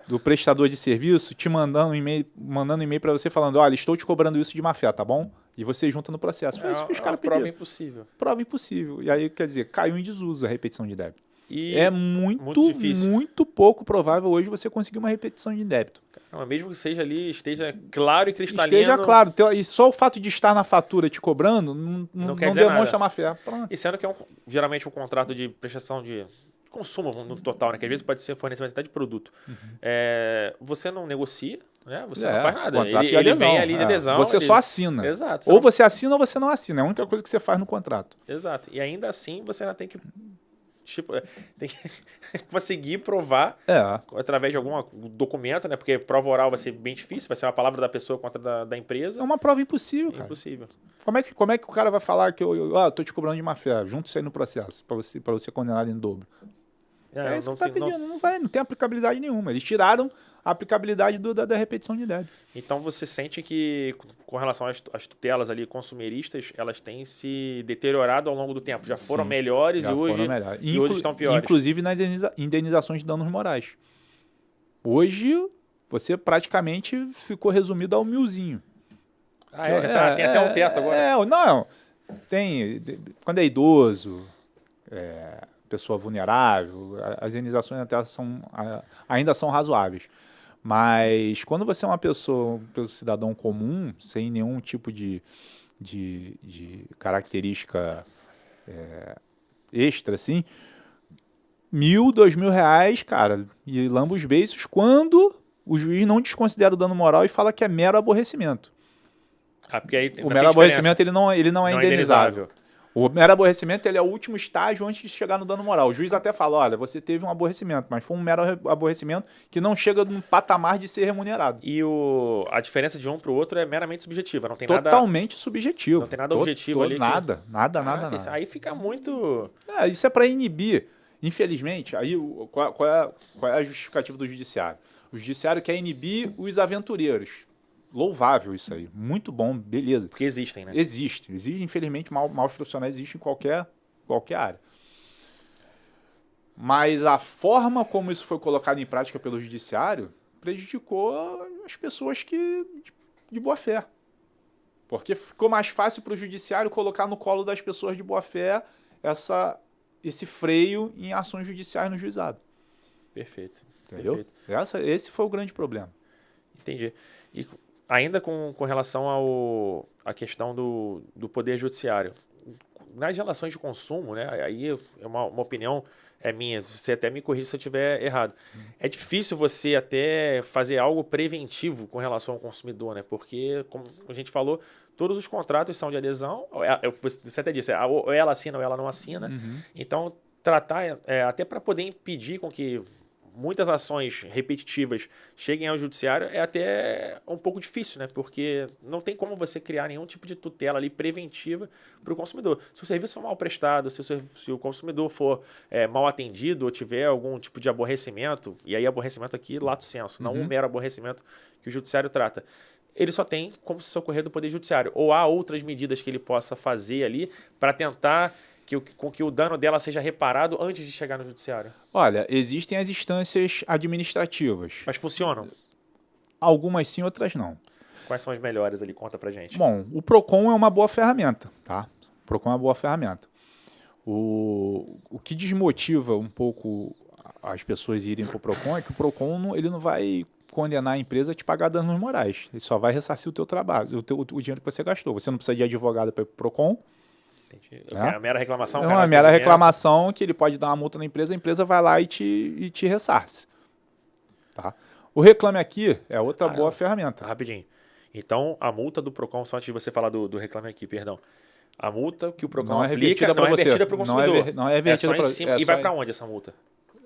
do prestador de serviço te mandando um e-mail para você falando, olha, estou te cobrando isso de má fé, tá bom? E você junta no processo. Foi isso que os caras pediram. Prova impossível. Prova impossível. E aí, quer dizer, caiu em desuso a repetição de débito. E é muito difícil. Muito pouco provável hoje você conseguir uma repetição de débito. Mesmo que seja ali, esteja claro e cristalino. Esteja claro. E só o fato de estar na fatura te cobrando não demonstra má fé. E sendo que é geralmente um contrato de prestação de consumo no total, né? Que às vezes pode ser fornecimento até de produto. Você não negocia, né? Você não faz nada. Ele vem ali de adesão. Você só assina. Exato. Ou você assina ou você não assina. É a única coisa que você faz no contrato. Exato. E ainda assim você ainda tem que conseguir provar através de algum documento, né? Porque prova oral vai ser bem difícil, vai ser uma palavra da pessoa contra da empresa. É uma prova impossível, cara. Impossível. Como é que o cara vai falar que eu tô te cobrando de má fé? Junto isso aí no processo, pra você condenado em dobro. É isso que tá pedindo. Não tem aplicabilidade nenhuma. Eles tiraram a aplicabilidade da repetição de débito. Então você sente que, com relação às tutelas ali consumeristas, elas têm se deteriorado ao longo do tempo. Já foram melhores e hoje estão piores. Inclusive nas indenizações de danos morais. Hoje, você praticamente ficou resumido ao milzinho. Tem até um teto agora. Não. Tem. Quando é idoso, pessoa vulnerável, as indenizações ainda são razoáveis. Mas quando você é uma pessoa, um cidadão comum, sem nenhum tipo de característica extra, assim, R$1.000, R$2.000, cara, e lamba os beiços quando o juiz não desconsidera o dano moral e fala que é mero aborrecimento. Porque aí o mero aborrecimento ele não é indenizável. O mero aborrecimento ele é o último estágio antes de chegar no dano moral. O juiz até fala, olha, você teve um aborrecimento, mas foi um mero aborrecimento que não chega num patamar de ser remunerado. E a diferença de um para o outro é meramente subjetiva, não tem totalmente subjetivo. Não tem nada objetivo ali. Nada. Aí fica muito... Isso é para inibir. Infelizmente, aí qual é a justificativa do judiciário? O judiciário quer inibir os aventureiros. Louvável isso aí. Muito bom, beleza. Porque existem, né? Existe, infelizmente, maus profissionais existem em qualquer área. Mas a forma como isso foi colocado em prática pelo judiciário prejudicou as pessoas de boa fé. Porque ficou mais fácil para o judiciário colocar no colo das pessoas de boa fé esse freio em ações judiciais no juizado. Perfeito. Entendeu? Esse foi o grande problema. Entendi. E ainda com relação à questão do poder judiciário, nas relações de consumo, né, aí é uma opinião minha, você até me corrige se eu estiver errado. É difícil você até fazer algo preventivo com relação ao consumidor, né? Porque, como a gente falou, todos os contratos são de adesão, você até disse, ou ela assina ou ela não assina. Então, tratar, até para poder impedir com que muitas ações repetitivas cheguem ao judiciário é até um pouco difícil, né? Porque não tem como você criar nenhum tipo de tutela ali preventiva para o consumidor. Se o serviço for mal prestado, se o consumidor for mal atendido ou tiver algum tipo de aborrecimento, e aí aborrecimento aqui lato sensu, não um mero aborrecimento que o judiciário trata, ele só tem como se socorrer do Poder Judiciário. Ou há outras medidas que ele possa fazer ali para tentar com que o dano dela seja reparado antes de chegar no judiciário? Olha, existem as instâncias administrativas. Mas funcionam? Algumas sim, outras não. Quais são as melhores ali? Conta pra gente. Bom, o PROCON é uma boa ferramenta, tá? O PROCON é uma boa ferramenta. O que desmotiva um pouco as pessoas irem pro PROCON é que o PROCON ele não vai condenar a empresa a te pagar danos morais. Ele só vai ressarcir o teu trabalho, o dinheiro que você gastou. Você não precisa de advogado para ir pro PROCON. É uma mera reclamação? É uma mera reclamação que ele pode dar uma multa na empresa, a empresa vai lá e te ressarce. Tá? O Reclame Aqui é outra boa ferramenta. Rapidinho. Então, a multa do PROCON, só antes de você falar do Reclame Aqui, perdão. A multa que o PROCON aplica não é revertida para o consumidor. Não é revertida para você. E vai para onde essa multa?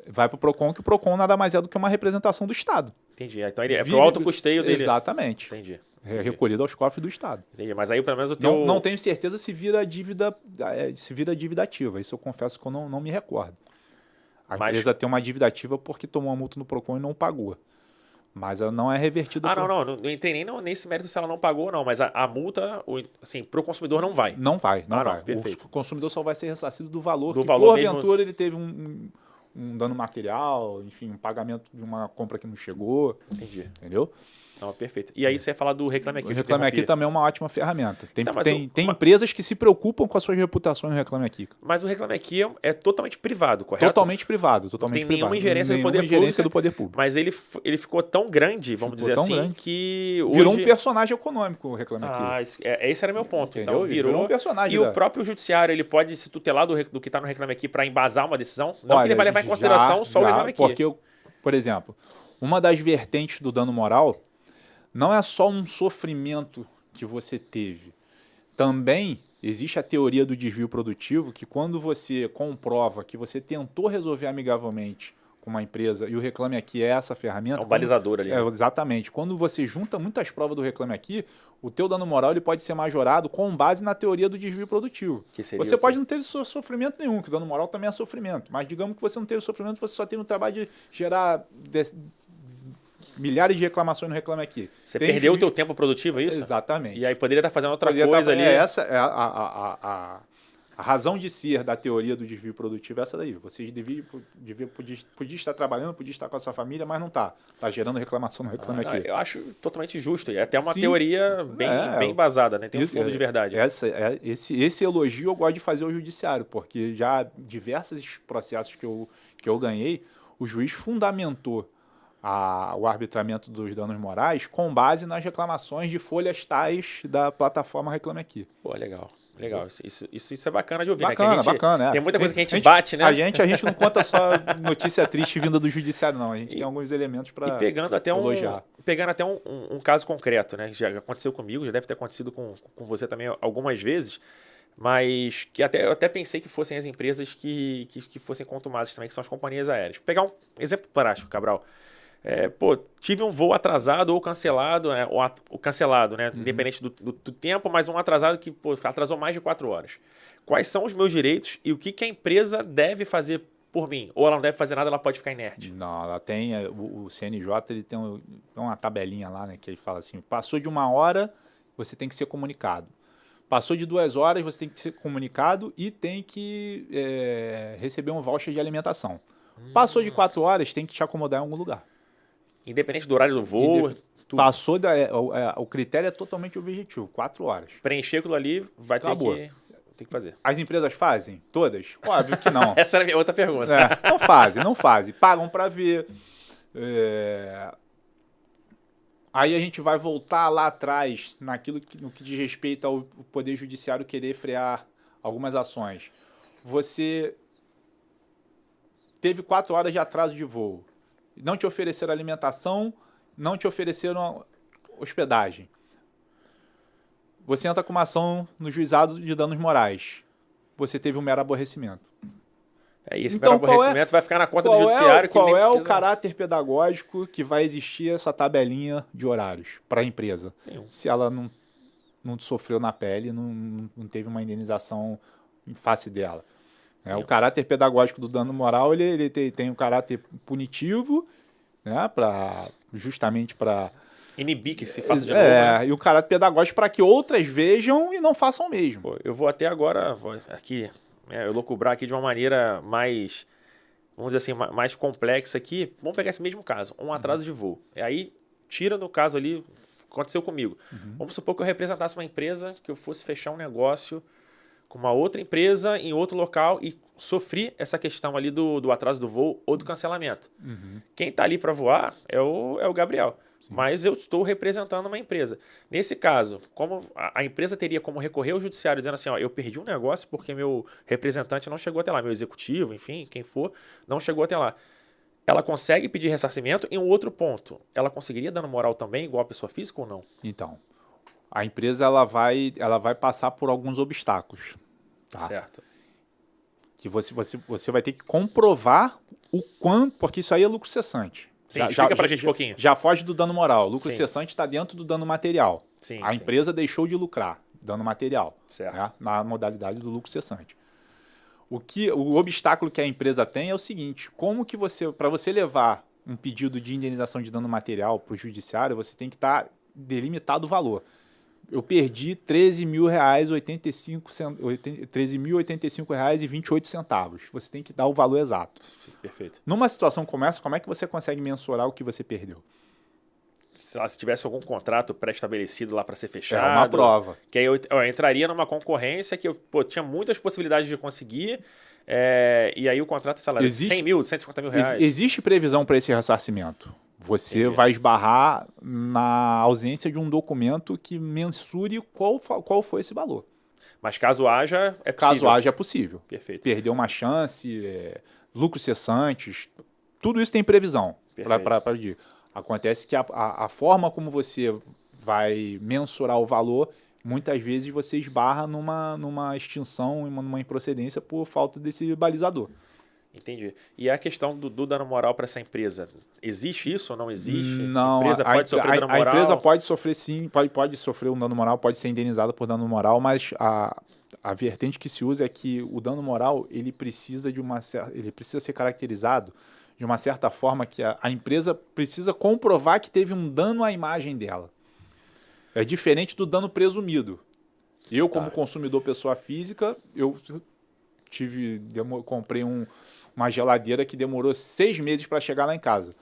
Vai para o PROCON, que o PROCON nada mais é do que uma representação do Estado. Entendi. Então, ele é para o autocusteio dele. Exatamente. Entendi. É recolhido aos cofres do Estado. Entendi. Mas aí, pelo menos, o teu... Não tenho certeza se vira dívida ativa. Isso eu confesso que eu não me recordo. A empresa tem uma dívida ativa porque tomou uma multa no PROCON e não pagou. Mas ela não é revertida. Não entrei nem nesse mérito se ela não pagou ou não. Mas a multa, assim, para o consumidor não vai. Não vai. Perfeito. O consumidor só vai ser ressarcido do valor que, porventura, mesmo... ele teve um dano material, enfim, um pagamento de uma compra que não chegou. Entendi. Entendeu? Não, perfeito. E aí você ia falar do Reclame Aqui. O Reclame Aqui também é uma ótima ferramenta. Tem, Tá, mas tem empresas que se preocupam com as suas reputações no Reclame Aqui. Mas o Reclame Aqui é totalmente privado, correto? Totalmente privado, totalmente não tem privado. nenhuma ingerência do poder público. Mas ele ficou tão grande, vamos dizer assim, grande, que hoje... Virou um personagem econômico o Reclame Aqui. Esse era meu ponto. Entendeu? Então virou um personagem. E o próprio judiciário, ele pode se tutelar do que está no Reclame Aqui para embasar uma decisão? Não, que ele vai levar em consideração só o Reclame Aqui. Porque, por exemplo, uma das vertentes do dano moral não é só um sofrimento que você teve. Também existe a teoria do desvio produtivo, que quando você comprova que você tentou resolver amigavelmente com uma empresa e o Reclame Aqui é essa ferramenta... É um balizador ali. Exatamente. Quando você junta muitas provas do Reclame Aqui, o teu dano moral ele pode ser majorado com base na teoria do desvio produtivo. Você pode não ter sofrimento nenhum, que o dano moral também é sofrimento. Mas digamos que você não teve sofrimento, você só tem o trabalho de gerar... milhares de reclamações no Reclame Aqui. Você perdeu o teu tempo produtivo, é isso? Exatamente. E aí poderia estar fazendo outra coisa ali. Essa é a razão de ser da teoria do desvio produtivo é essa daí. Você podia estar trabalhando, podia estar com a sua família, mas não está. Está gerando reclamação no Reclame Aqui. Eu acho totalmente justo. É até uma teoria bem embasada, né? Tem um fundo de verdade. Esse elogio eu gosto de fazer ao judiciário, porque já diversos processos que eu ganhei, o juiz fundamentou o arbitramento dos danos morais com base nas reclamações de folhas tais da plataforma Reclame Aqui. Pô, legal. Isso é bacana de ouvir, bacana, né? Bacana. Tem muita coisa que a gente bate, né? A gente não conta só notícia triste vinda do judiciário, não. A gente tem alguns elementos para elogiar. Pegando até um caso concreto, né? Já aconteceu comigo, já deve ter acontecido com você também algumas vezes, mas que eu até pensei que fossem as empresas que fossem contumadas também, que são as companhias aéreas. Vou pegar um exemplo prático, Cabral. Tive um voo atrasado ou cancelado, o cancelado, né? Independente do tempo, mas um atrasado que atrasou mais de 4 horas. Quais são os meus direitos e o que a empresa deve fazer por mim? Ou ela não deve fazer nada, ela pode ficar inerte? Não, ela tem, o CNJ ele tem uma tabelinha lá, né, que ele fala assim, passou de 1 hora, você tem que ser comunicado. Passou de 2 horas, você tem que ser comunicado e tem que receber um voucher de alimentação. Passou de 4 horas, tem que te acomodar em algum lugar. Independente do horário do voo. Passou, o critério é totalmente objetivo, 4 horas. Preencher aquilo ali, vai ter que fazer. As empresas fazem? Todas? Óbvio que não. Essa era a minha outra pergunta. Não fazem. Pagam para ver. Aí a gente vai voltar lá atrás, no que diz respeito ao Poder Judiciário querer frear algumas ações. Você teve 4 horas de atraso de voo. Não te ofereceram alimentação, não te ofereceram hospedagem. Você entra com uma ação no juizado de danos morais. Você teve um mero aborrecimento. E esse mero aborrecimento vai ficar na conta do judiciário. Qual é o caráter pedagógico que vai existir essa tabelinha de horários para a empresa? Se ela não sofreu na pele, não teve uma indenização em face dela. O caráter pedagógico do dano moral ele tem um caráter punitivo, né, justamente para inibir que se faça de novo. Né? E o caráter pedagógico para que outras vejam e não façam o mesmo. Eu vou até agora aqui, eu lucubrar aqui de uma maneira mais, vamos dizer assim, mais complexa aqui. Vamos pegar esse mesmo caso, um atraso de voo. E aí tira no caso ali, aconteceu comigo. Vamos supor que eu representasse uma empresa, que eu fosse fechar um negócio com uma outra empresa em outro local e sofri essa questão ali do atraso do voo ou do cancelamento. Quem está ali para voar é o Gabriel. Sim. Mas eu estou representando uma empresa. Nesse caso, como a empresa teria como recorrer ao judiciário dizendo assim, eu perdi um negócio porque meu representante não chegou até lá, meu executivo, enfim, quem for, não chegou até lá. Ela consegue pedir ressarcimento. Em um outro ponto, ela conseguiria dano moral também, igual a pessoa física ou não? Então, a empresa ela vai passar por alguns obstáculos. Tá? Certo. Que você vai ter que comprovar o quanto, porque isso aí é lucro cessante. Sim, explica pra gente um pouquinho. Já foge do dano moral. O lucro cessante está dentro do dano material. A empresa deixou de lucrar, dano material, né, na modalidade do lucro cessante. O obstáculo que a empresa tem é o seguinte: como que para você levar um pedido de indenização de dano material para o judiciário, você tem que estar delimitado o valor. Eu perdi R$13.085,28. Você tem que dar o valor exato. Perfeito. Numa situação como essa, como é que você consegue mensurar o que você perdeu? sei lá, se tivesse algum contrato pré-estabelecido lá para ser fechado. É uma prova. Que aí eu entraria numa concorrência que eu tinha muitas possibilidades de conseguir. E aí o contrato é salário de 100 mil, 150 mil reais. Existe previsão para esse ressarcimento. Você Entendi. vai esbarrar na ausência de um documento que mensure qual foi esse valor. Mas caso haja, é possível. Caso haja, é possível. Perfeito. Perder uma chance, lucros cessantes, tudo isso tem previsão para pedir. Acontece que a forma como você vai mensurar o valor, muitas vezes você esbarra numa extinção, numa improcedência por falta desse balizador. Entendi. E a questão do dano moral para essa empresa, existe isso ou não existe? Não, a empresa pode sofrer dano moral? A empresa pode sofrer sim, pode sofrer um dano moral, pode ser indenizada por dano moral, mas a vertente que se usa é que o dano moral ele precisa ser caracterizado de uma certa forma que a empresa precisa comprovar que teve um dano à imagem dela. É diferente do dano presumido. Eu, como consumidor pessoa física, comprei uma geladeira que demorou 6 meses para chegar lá em casa.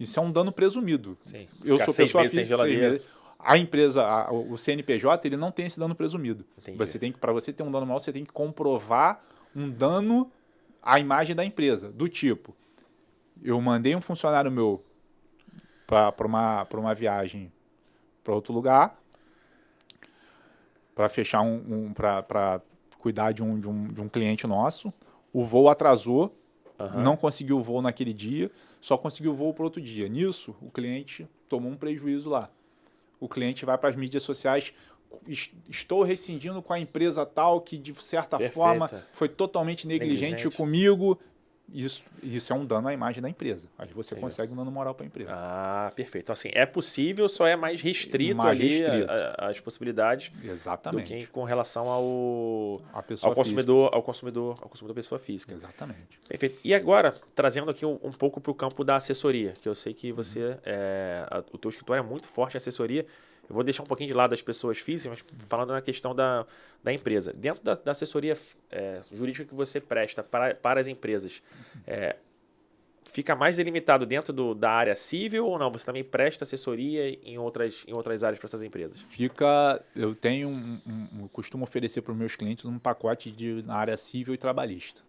Isso é um dano presumido. Sim. Eu sou pessoa física. Sem geladeira. A empresa, o CNPJ, ele não tem esse dano presumido. Para você ter um dano moral, você tem que comprovar um dano à imagem da empresa. Do tipo, eu mandei um funcionário meu para uma viagem para outro lugar, para fechar para cuidar de um cliente nosso. O voo atrasou, não conseguiu o voo naquele dia, só conseguiu o voo para outro dia. Nisso, o cliente tomou um prejuízo lá. O cliente vai para as mídias sociais, estou rescindindo com a empresa tal que, de certa forma, foi totalmente negligente comigo. Isso é um dano à imagem da empresa. Aí você consegue um dano moral para a empresa. Ah, perfeito. Então, assim, é possível, só é mais restrito as possibilidades. Exatamente. Do que com relação ao consumidor pessoa física. Exatamente. Perfeito. E agora, trazendo aqui um pouco para o campo da assessoria, que eu sei que você, o teu escritório é muito forte em assessoria. Eu vou deixar um pouquinho de lado as pessoas físicas, mas falando na questão da empresa. Dentro da assessoria jurídica que você presta para as empresas, fica mais delimitado dentro da área civil ou não? Você também presta assessoria em outras áreas para essas empresas? Eu tenho costumo oferecer para os meus clientes um pacote na área civil e trabalhista.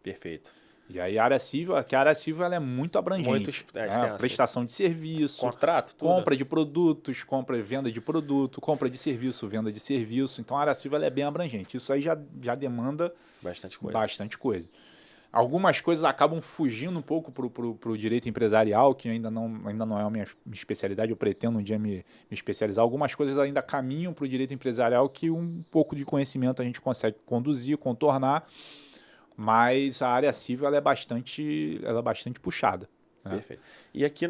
Perfeito. E aí a área civil ela é muito abrangente. Prestação de serviço, contrato, tudo. Compra de produtos, compra e venda de produto, compra de serviço, venda de serviço. Então a área civil ela é bem abrangente. Isso aí já demanda bastante coisa. Algumas coisas acabam fugindo um pouco para o direito empresarial, que ainda não é a minha especialidade, eu pretendo um dia me especializar. Algumas coisas ainda caminham para o direito empresarial que um pouco de conhecimento a gente consegue conduzir, contornar, mas a área civil ela é bastante puxada. Perfeito. E aqui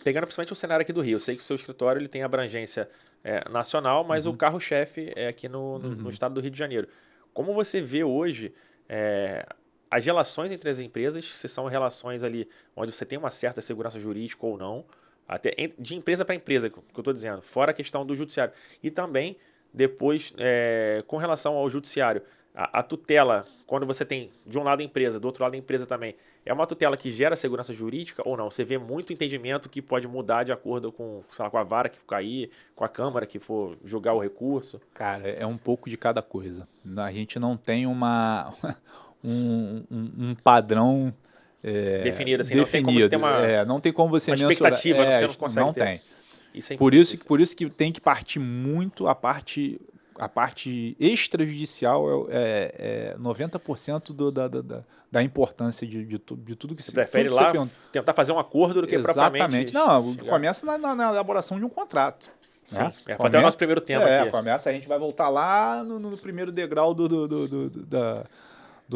pegando principalmente o cenário aqui do Rio, eu sei que o seu escritório ele tem abrangência nacional, mas o carro-chefe é aqui no estado do Rio de Janeiro. Como você vê hoje as relações entre as empresas, se são relações ali onde você tem uma certa segurança jurídica ou não, até de empresa para empresa, que eu estou dizendo, fora a questão do judiciário. E também, depois, com relação ao judiciário, a tutela, quando você tem de um lado a empresa, do outro lado a empresa também, é uma tutela que gera segurança jurídica ou não? Você vê muito entendimento que pode mudar de acordo com, sei lá, com a vara que for cair, com a Câmara que for julgar o recurso? Cara, é um pouco de cada coisa. A gente não tem um padrão definido, assim, não tem como você ter não tem como você mensurar. Expectativa que você não consegue ter. Não tem. Isso é por isso que tem que partir muito a parte extrajudicial é 90% da importância de tudo que você prefere lá tentar fazer um acordo do que propriamente... Não, começa na elaboração de um contrato. Sim, foi até o nosso primeiro tema aqui. Começa, a gente vai voltar lá no primeiro degrau do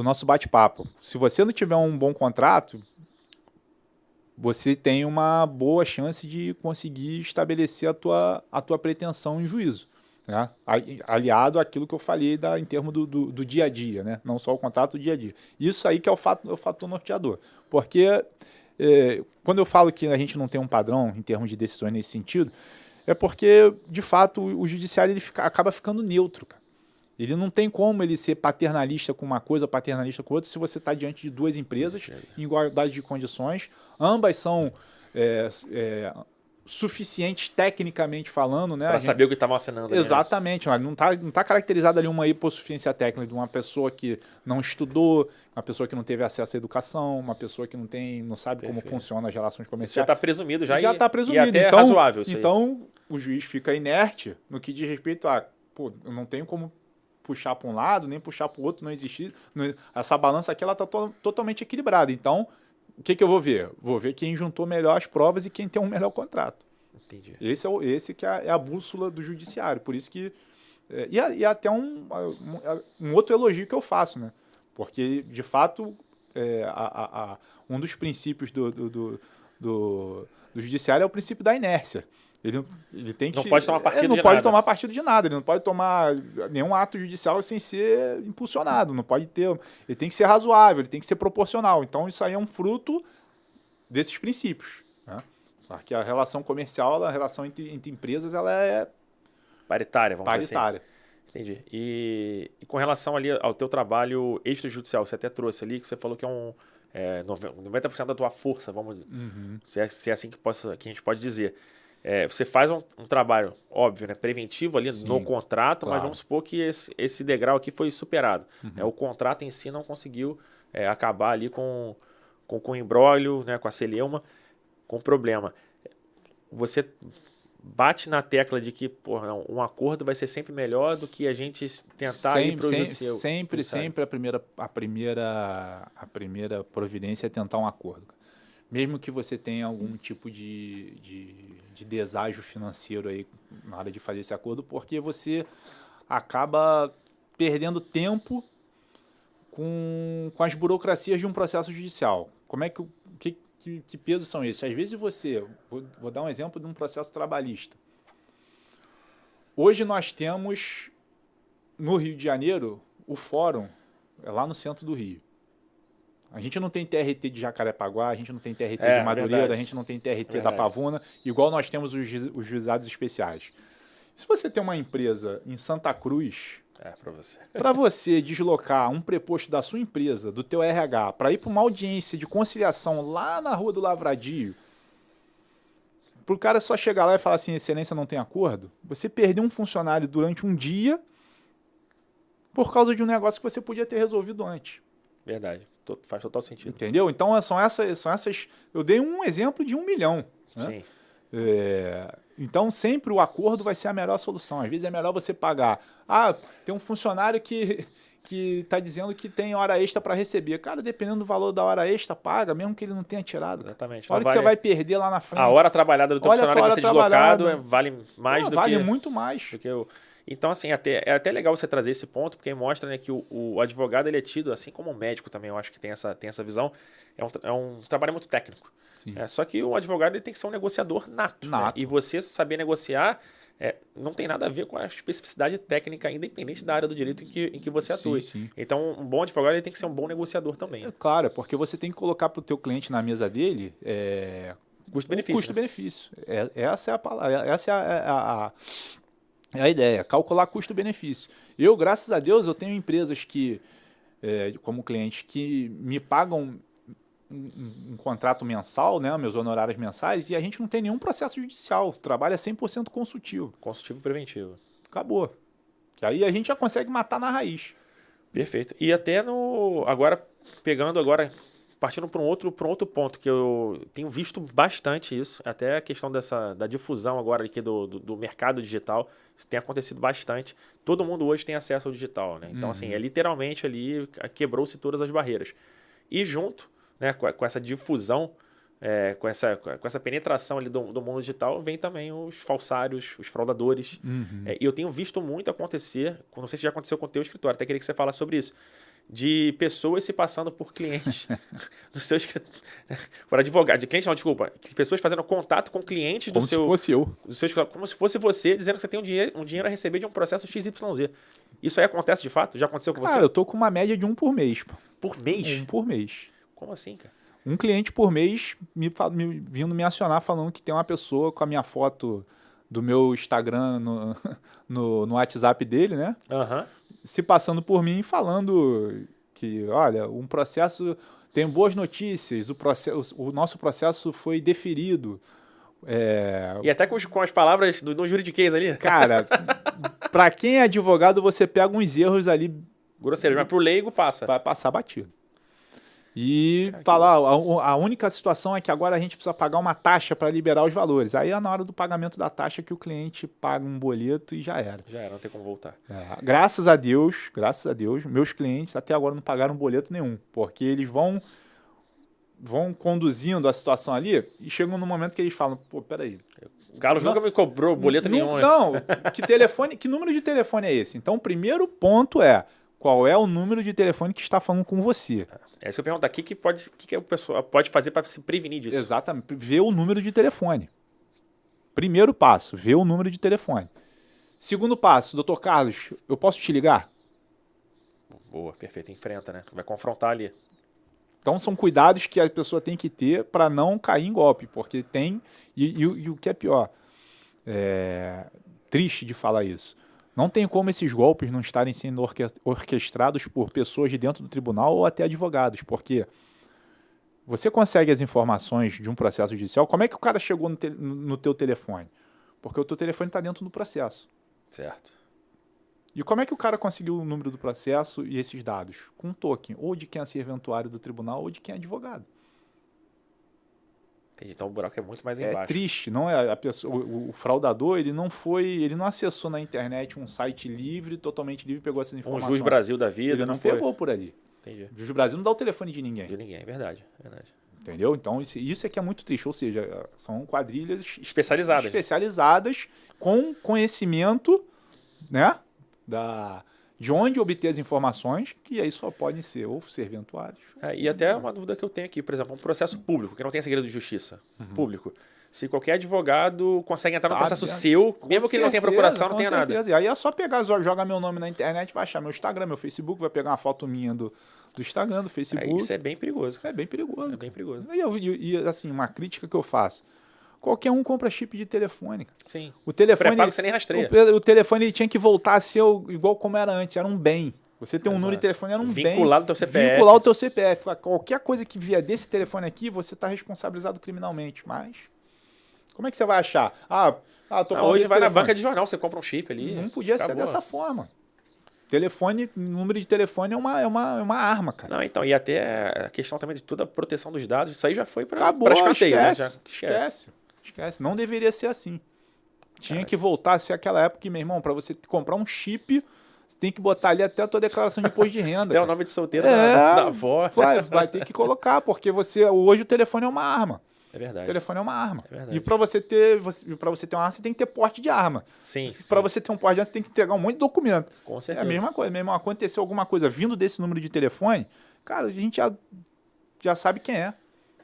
nosso bate-papo. Se você não tiver um bom contrato, você tem uma boa chance de conseguir estabelecer a tua pretensão em juízo. Né? Aliado àquilo que eu falei em termos do dia a dia, né? Não só o contrato do dia a dia. Isso aí que é o fator norteador. Porque quando eu falo que a gente não tem um padrão em termos de decisões nesse sentido, é porque, de fato, o judiciário ele acaba ficando neutro. Cara. Ele não tem como ele ser paternalista com uma coisa, paternalista com outra, se você está diante de duas empresas em igualdade de condições. Ambas são suficientes tecnicamente falando, né? Para saber o que estavam assinando. Exatamente, mas não tá caracterizada ali uma hipossuficiência técnica de uma pessoa que não estudou, uma pessoa que não teve acesso à educação, uma pessoa que não sabe como funcionam as relações comerciais. Já está presumido já. Já está presumido. E até é razoável isso então, o juiz fica inerte no que diz respeito a, pô, eu não tenho como puxar para um lado, nem puxar para o outro, não existe. Essa balança aqui ela está totalmente equilibrada. Então, o que eu vou ver? Vou ver quem juntou melhor as provas e quem tem um melhor contrato. Entendi. Esse que é a bússola do judiciário. Por isso que... E até um outro elogio que eu faço, né? Porque, de fato, um dos princípios do judiciário é o princípio da inércia. Ele tem que... Não pode tomar partido de nada. Não pode tomar partido de nada. Ele não pode tomar nenhum ato judicial sem ser impulsionado. Não pode ter... Ele tem que ser razoável, ele tem que ser proporcional. Então, isso aí é um fruto desses princípios, né? Porque a relação comercial, a relação entre empresas, ela é... Paritária, vamos dizer assim. Paritária. Entendi. E com relação ali ao teu trabalho extrajudicial, você até trouxe ali, que você falou que é 90% da tua força, vamos dizer, se é assim que a gente pode dizer. Você faz um trabalho, óbvio, né, preventivo ali no contrato, claro. Mas vamos supor que esse degrau aqui foi superado. O contrato em si não conseguiu acabar ali com o imbróglio, né, com a celeuma, com o problema. Você bate na tecla de que um acordo vai ser sempre melhor do que a gente tentar ir para o judicial. Sempre a primeira providência é tentar um acordo. Mesmo que você tenha algum tipo de deságio financeiro aí na hora de fazer esse acordo, porque você acaba perdendo tempo com as burocracias de um processo judicial. Como é que pesos são esses? Às vezes vou dar um exemplo de um processo trabalhista. Hoje nós temos, no Rio de Janeiro, o fórum, lá no centro do Rio. A gente não tem TRT de Jacarepaguá, a gente não tem TRT de Madureira, verdade. A gente não tem TRT da Pavuna, igual nós temos os juizados especiais. Se você tem uma empresa em Santa Cruz, para você deslocar um preposto da sua empresa, do teu RH, para ir para uma audiência de conciliação lá na Rua do Lavradio, para o cara só chegar lá e falar assim, excelência, não tem acordo, você perdeu um funcionário durante um dia por causa de um negócio que você podia ter resolvido antes. Verdade, faz total sentido. Entendeu? Então são essas... Eu dei um exemplo de 1 milhão. Né? Sim. Então, sempre o acordo vai ser a melhor solução. Às vezes é melhor você pagar. Tem um funcionário que está dizendo que tem hora extra para receber. Cara, dependendo do valor da hora extra, paga, mesmo que ele não tenha tirado. Exatamente. A hora que você vai perder lá na frente. A hora trabalhada do teu funcionário que vai ser deslocado vale mais do que... Vale muito mais. Do que Então, assim, é até legal você trazer esse ponto, porque mostra, né, que o advogado ele é tido, assim como o médico também, eu acho que tem essa visão, é um trabalho muito técnico. Só que o advogado ele tem que ser um negociador nato. Né? E você saber negociar não tem nada a ver com a especificidade técnica, independente da área do direito em que você atue. Sim. Então, um bom advogado ele tem que ser um bom negociador também. Claro, porque você tem que colocar para o teu cliente na mesa dele... Custo-benefício. Custo-benefício. Essa é a palavra, essa é a ideia, calcular custo-benefício. Eu, graças a Deus, eu tenho empresas que, como clientes, que me pagam um contrato mensal, né, meus honorários mensais, e a gente não tem nenhum processo judicial, trabalha 100% consultivo. Consultivo preventivo. Acabou. Que aí a gente já consegue matar na raiz. Perfeito. E até partindo para um outro ponto, que eu tenho visto bastante isso, até a questão da difusão agora aqui do mercado digital, isso tem acontecido bastante. Todo mundo hoje tem acesso ao digital, né? Então, assim, literalmente ali quebrou-se todas as barreiras. E junto, né, com essa difusão, com essa penetração ali do mundo digital, vem também os falsários, os fraudadores. E eu tenho visto muito acontecer, não sei se já aconteceu com o teu escritório, até queria que você falasse sobre isso, de pessoas se passando por clientes do seu escritório, por advogado, de clientes não, desculpa, pessoas fazendo contato com clientes do seu... Como se fosse eu. Do seu escritório, como se fosse você, dizendo que você tem um dinheiro a receber de um processo XYZ. Isso aí acontece de fato? Já aconteceu com você? Cara, eu tô com uma média de 1 por mês. Por mês? 1 por mês. Como assim, cara? Um cliente por mês vindo me acionar falando que tem uma pessoa com a minha foto do meu Instagram no WhatsApp dele, né? Se passando por mim, falando que, olha, um processo... Tem boas notícias, o nosso processo foi deferido. E até com as palavras do juridiquês ali. Cara, pra quem é advogado, você pega uns erros ali... Grosseiro, mas pro leigo passa. Vai passar batido. E falar, a única situação é que agora a gente precisa pagar uma taxa para liberar os valores. Aí é na hora do pagamento da taxa que o cliente paga um boleto e já era. Já era, não tem como voltar. Graças a Deus, meus clientes até agora não pagaram boleto nenhum, porque eles vão conduzindo a situação ali e chegam no momento que eles falam, pô, peraí. O Carlos nunca me cobrou boleto nenhum. Não, que número de telefone é esse? Então o primeiro ponto é, qual é o número de telefone que está falando com você? É isso que eu pergunto, o que a pessoa pode fazer para se prevenir disso? Exatamente, ver o número de telefone. Primeiro passo, ver o número de telefone. Segundo passo, doutor Carlos, eu posso te ligar? Boa, perfeito, enfrenta, né? Vai confrontar ali. Então são cuidados que a pessoa tem que ter para não cair em golpe, porque tem, e o que é pior, triste de falar isso, não tem como esses golpes não estarem sendo orquestrados por pessoas de dentro do tribunal ou até advogados, porque você consegue as informações de um processo judicial, como é que o cara chegou no teu telefone? Porque o teu telefone está dentro do processo. Certo. E como é que o cara conseguiu o número do processo e esses dados? Com um token, ou de quem é serventuário do tribunal, ou de quem é advogado. Entendi. Então o buraco é muito mais embaixo. É triste, não é? A pessoa, o fraudador, ele não acessou na internet um site livre, totalmente livre, pegou essas informações. Um Jus Brasil da vida, ele não pegou por ali. Entendi. O Jus Brasil não dá o telefone de ninguém. De ninguém, é verdade. Entendeu? Então isso é que é muito triste, ou seja, são quadrilhas especializadas com conhecimento, né, de onde obter as informações, que aí só podem ser ou serventuários. E até uma dúvida que eu tenho aqui, por exemplo, um processo público, que não tem segredo de justiça, público. Se qualquer advogado consegue entrar no processo seu, mesmo que ele não tenha procuração, não tenha nada. E aí é só pegar, joga meu nome na internet, vai achar meu Instagram, meu Facebook, vai pegar uma foto minha do Instagram, do Facebook. Isso é bem perigoso. É bem perigoso. É bem perigoso. E assim, uma crítica que eu faço. Qualquer um compra chip de telefone. Sim. O telefone, pré-pago você nem rastreia. O telefone ele tinha que voltar a ser igual como era antes, era um bem. Você tem um número de telefone, era um bem. Vinculado ao teu CPF. Vincular o teu CPF. Qualquer coisa que vier desse telefone aqui, você está responsabilizado criminalmente. Mas como é que você vai achar? Tô falando hoje vai telefone. na banca de jornal, você compra um chip ali. Não podia ser dessa forma. Número de telefone é uma arma, cara. Não, então, e até a questão também de toda a proteção dos dados, isso aí já foi para escanteio, né? Esquece. Não deveria ser assim. Tinha que voltar a ser aquela época que, meu irmão, para você comprar um chip, você tem que botar ali até a tua declaração de imposto de renda. Até o nome de solteiro da avó. Vai ter que colocar, porque hoje o telefone é uma arma. É verdade. O telefone é uma arma. É verdade. E para você ter uma arma, você tem que ter porte de arma. Sim. Para você ter um porte de arma, você tem que entregar um monte de documento. Com certeza. É a mesma coisa. Meu irmão, aconteceu alguma coisa vindo desse número de telefone, cara, a gente já sabe quem é.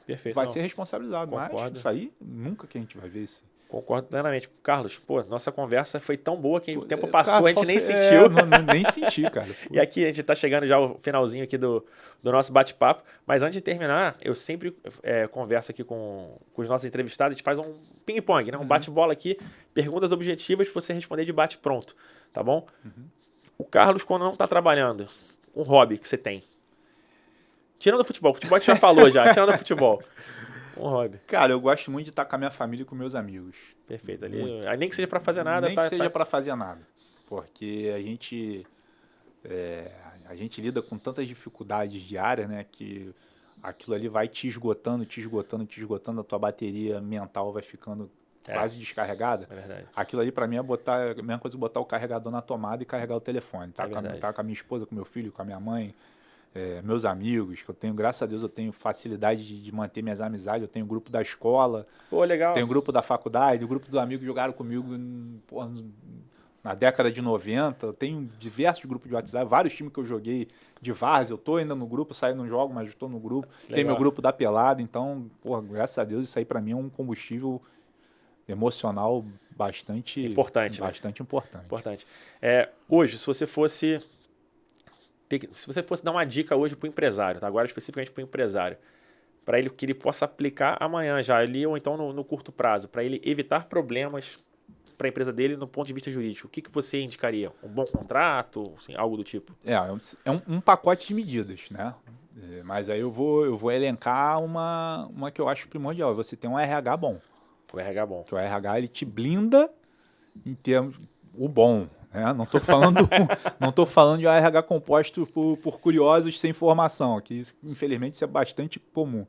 Perfeito. Vai ser responsabilizado. Concordo. Mas isso aí, nunca que a gente vai ver isso. Concordo plenamente. Carlos, nossa conversa foi tão boa que o tempo passou, a gente nem sentiu. Nem senti, cara. E aqui a gente tá chegando já ao finalzinho aqui do nosso bate-papo, mas antes de terminar, eu sempre converso aqui com os nossos entrevistados, a gente faz um ping-pong, né? Um bate-bola aqui, perguntas objetivas para você responder de bate-pronto, tá bom? O Carlos, quando não tá trabalhando, um hobby que você tem? Tirando o futebol a gente já falou tirando o futebol. Um hobby. Cara, eu gosto muito de estar com a minha família e com meus amigos. Perfeito. Ali, nem que seja para fazer nada. Nem que seja para fazer nada. Porque a gente lida com tantas dificuldades diárias, né? Que aquilo ali vai te esgotando, a tua bateria mental vai ficando quase descarregada. É verdade. Aquilo ali para mim é a mesma coisa que botar o carregador na tomada e carregar o telefone. Tá com a minha esposa, com meu filho, com a minha mãe. Meus amigos, que eu tenho, graças a Deus, eu tenho facilidade de manter minhas amizades, eu tenho o grupo da escola, legal. Tenho o grupo da faculdade, o grupo dos amigos que jogaram comigo na década de 90, eu tenho diversos grupos de WhatsApp, vários times que eu joguei de várzea, eu tô ainda no grupo, saio não jogo, mas estou no grupo, tem meu grupo da pelada, então, graças a Deus, isso aí para mim é um combustível emocional bastante importante. Importante. Hoje, se você fosse dar uma dica hoje para o empresário, tá? Agora especificamente para o empresário, para ele que ele possa aplicar amanhã já ali ou então no curto prazo, para ele evitar problemas para a empresa dele no ponto de vista jurídico, o que você indicaria? Um bom contrato, assim, algo do tipo? É um pacote de medidas, né? Mas aí eu vou elencar uma que eu acho primordial. Você tem um RH bom. O RH bom. Que o RH ele te blinda em termos o bom, né? Não estou falando não tô falando de um RH composto por curiosos sem formação, que isso, infelizmente isso é bastante comum.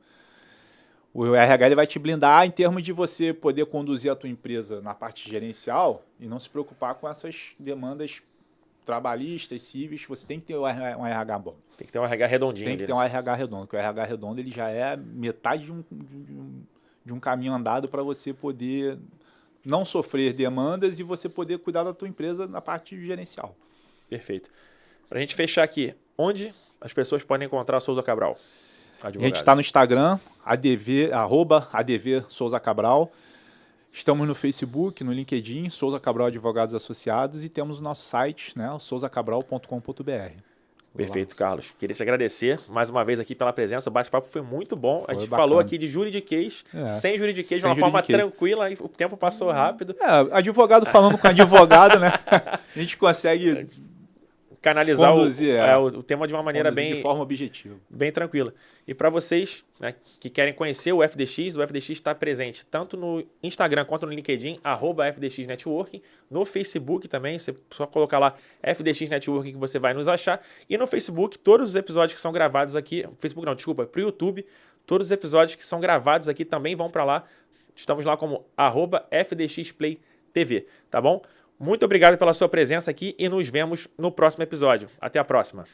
O RH ele vai te blindar em termos de você poder conduzir a tua empresa na parte gerencial e não se preocupar com essas demandas trabalhistas, civis. Você tem que ter um RH bom. Tem que ter um RH redondinho. Tem que ter um RH redondo, porque o RH redondo ele já é metade de um caminho andado para você poder não sofrer demandas e você poder cuidar da tua empresa na parte gerencial. Perfeito. Para a gente fechar aqui, onde as pessoas podem encontrar o Souza Cabral? Advogado. A gente está no Instagram, @ADV Souza Cabral. Estamos no Facebook, no LinkedIn, Souza Cabral Advogados Associados, e temos o nosso site, né, souzacabral.com.br. Perfeito, Carlos. Queria te agradecer mais uma vez aqui pela presença. O bate-papo foi muito bom. A gente bacana. Falou aqui de juridiquês, sem juridiquês, de uma forma tranquila, e o tempo passou rápido. Advogado falando com advogado, né? A gente consegue canalizar o tema de uma maneira de forma objetiva, bem tranquila. E para vocês, né, que querem conhecer o FDX está presente tanto no Instagram quanto no LinkedIn, @FDX Networking, no Facebook também, você só colocar lá FDX Networking que você vai nos achar, e no Facebook, todos os episódios que são gravados aqui, pro YouTube, todos os episódios que são gravados aqui também vão para lá, estamos lá como @FDXPlayTV, tá bom? Muito obrigado pela sua presença aqui e nos vemos no próximo episódio. Até a próxima.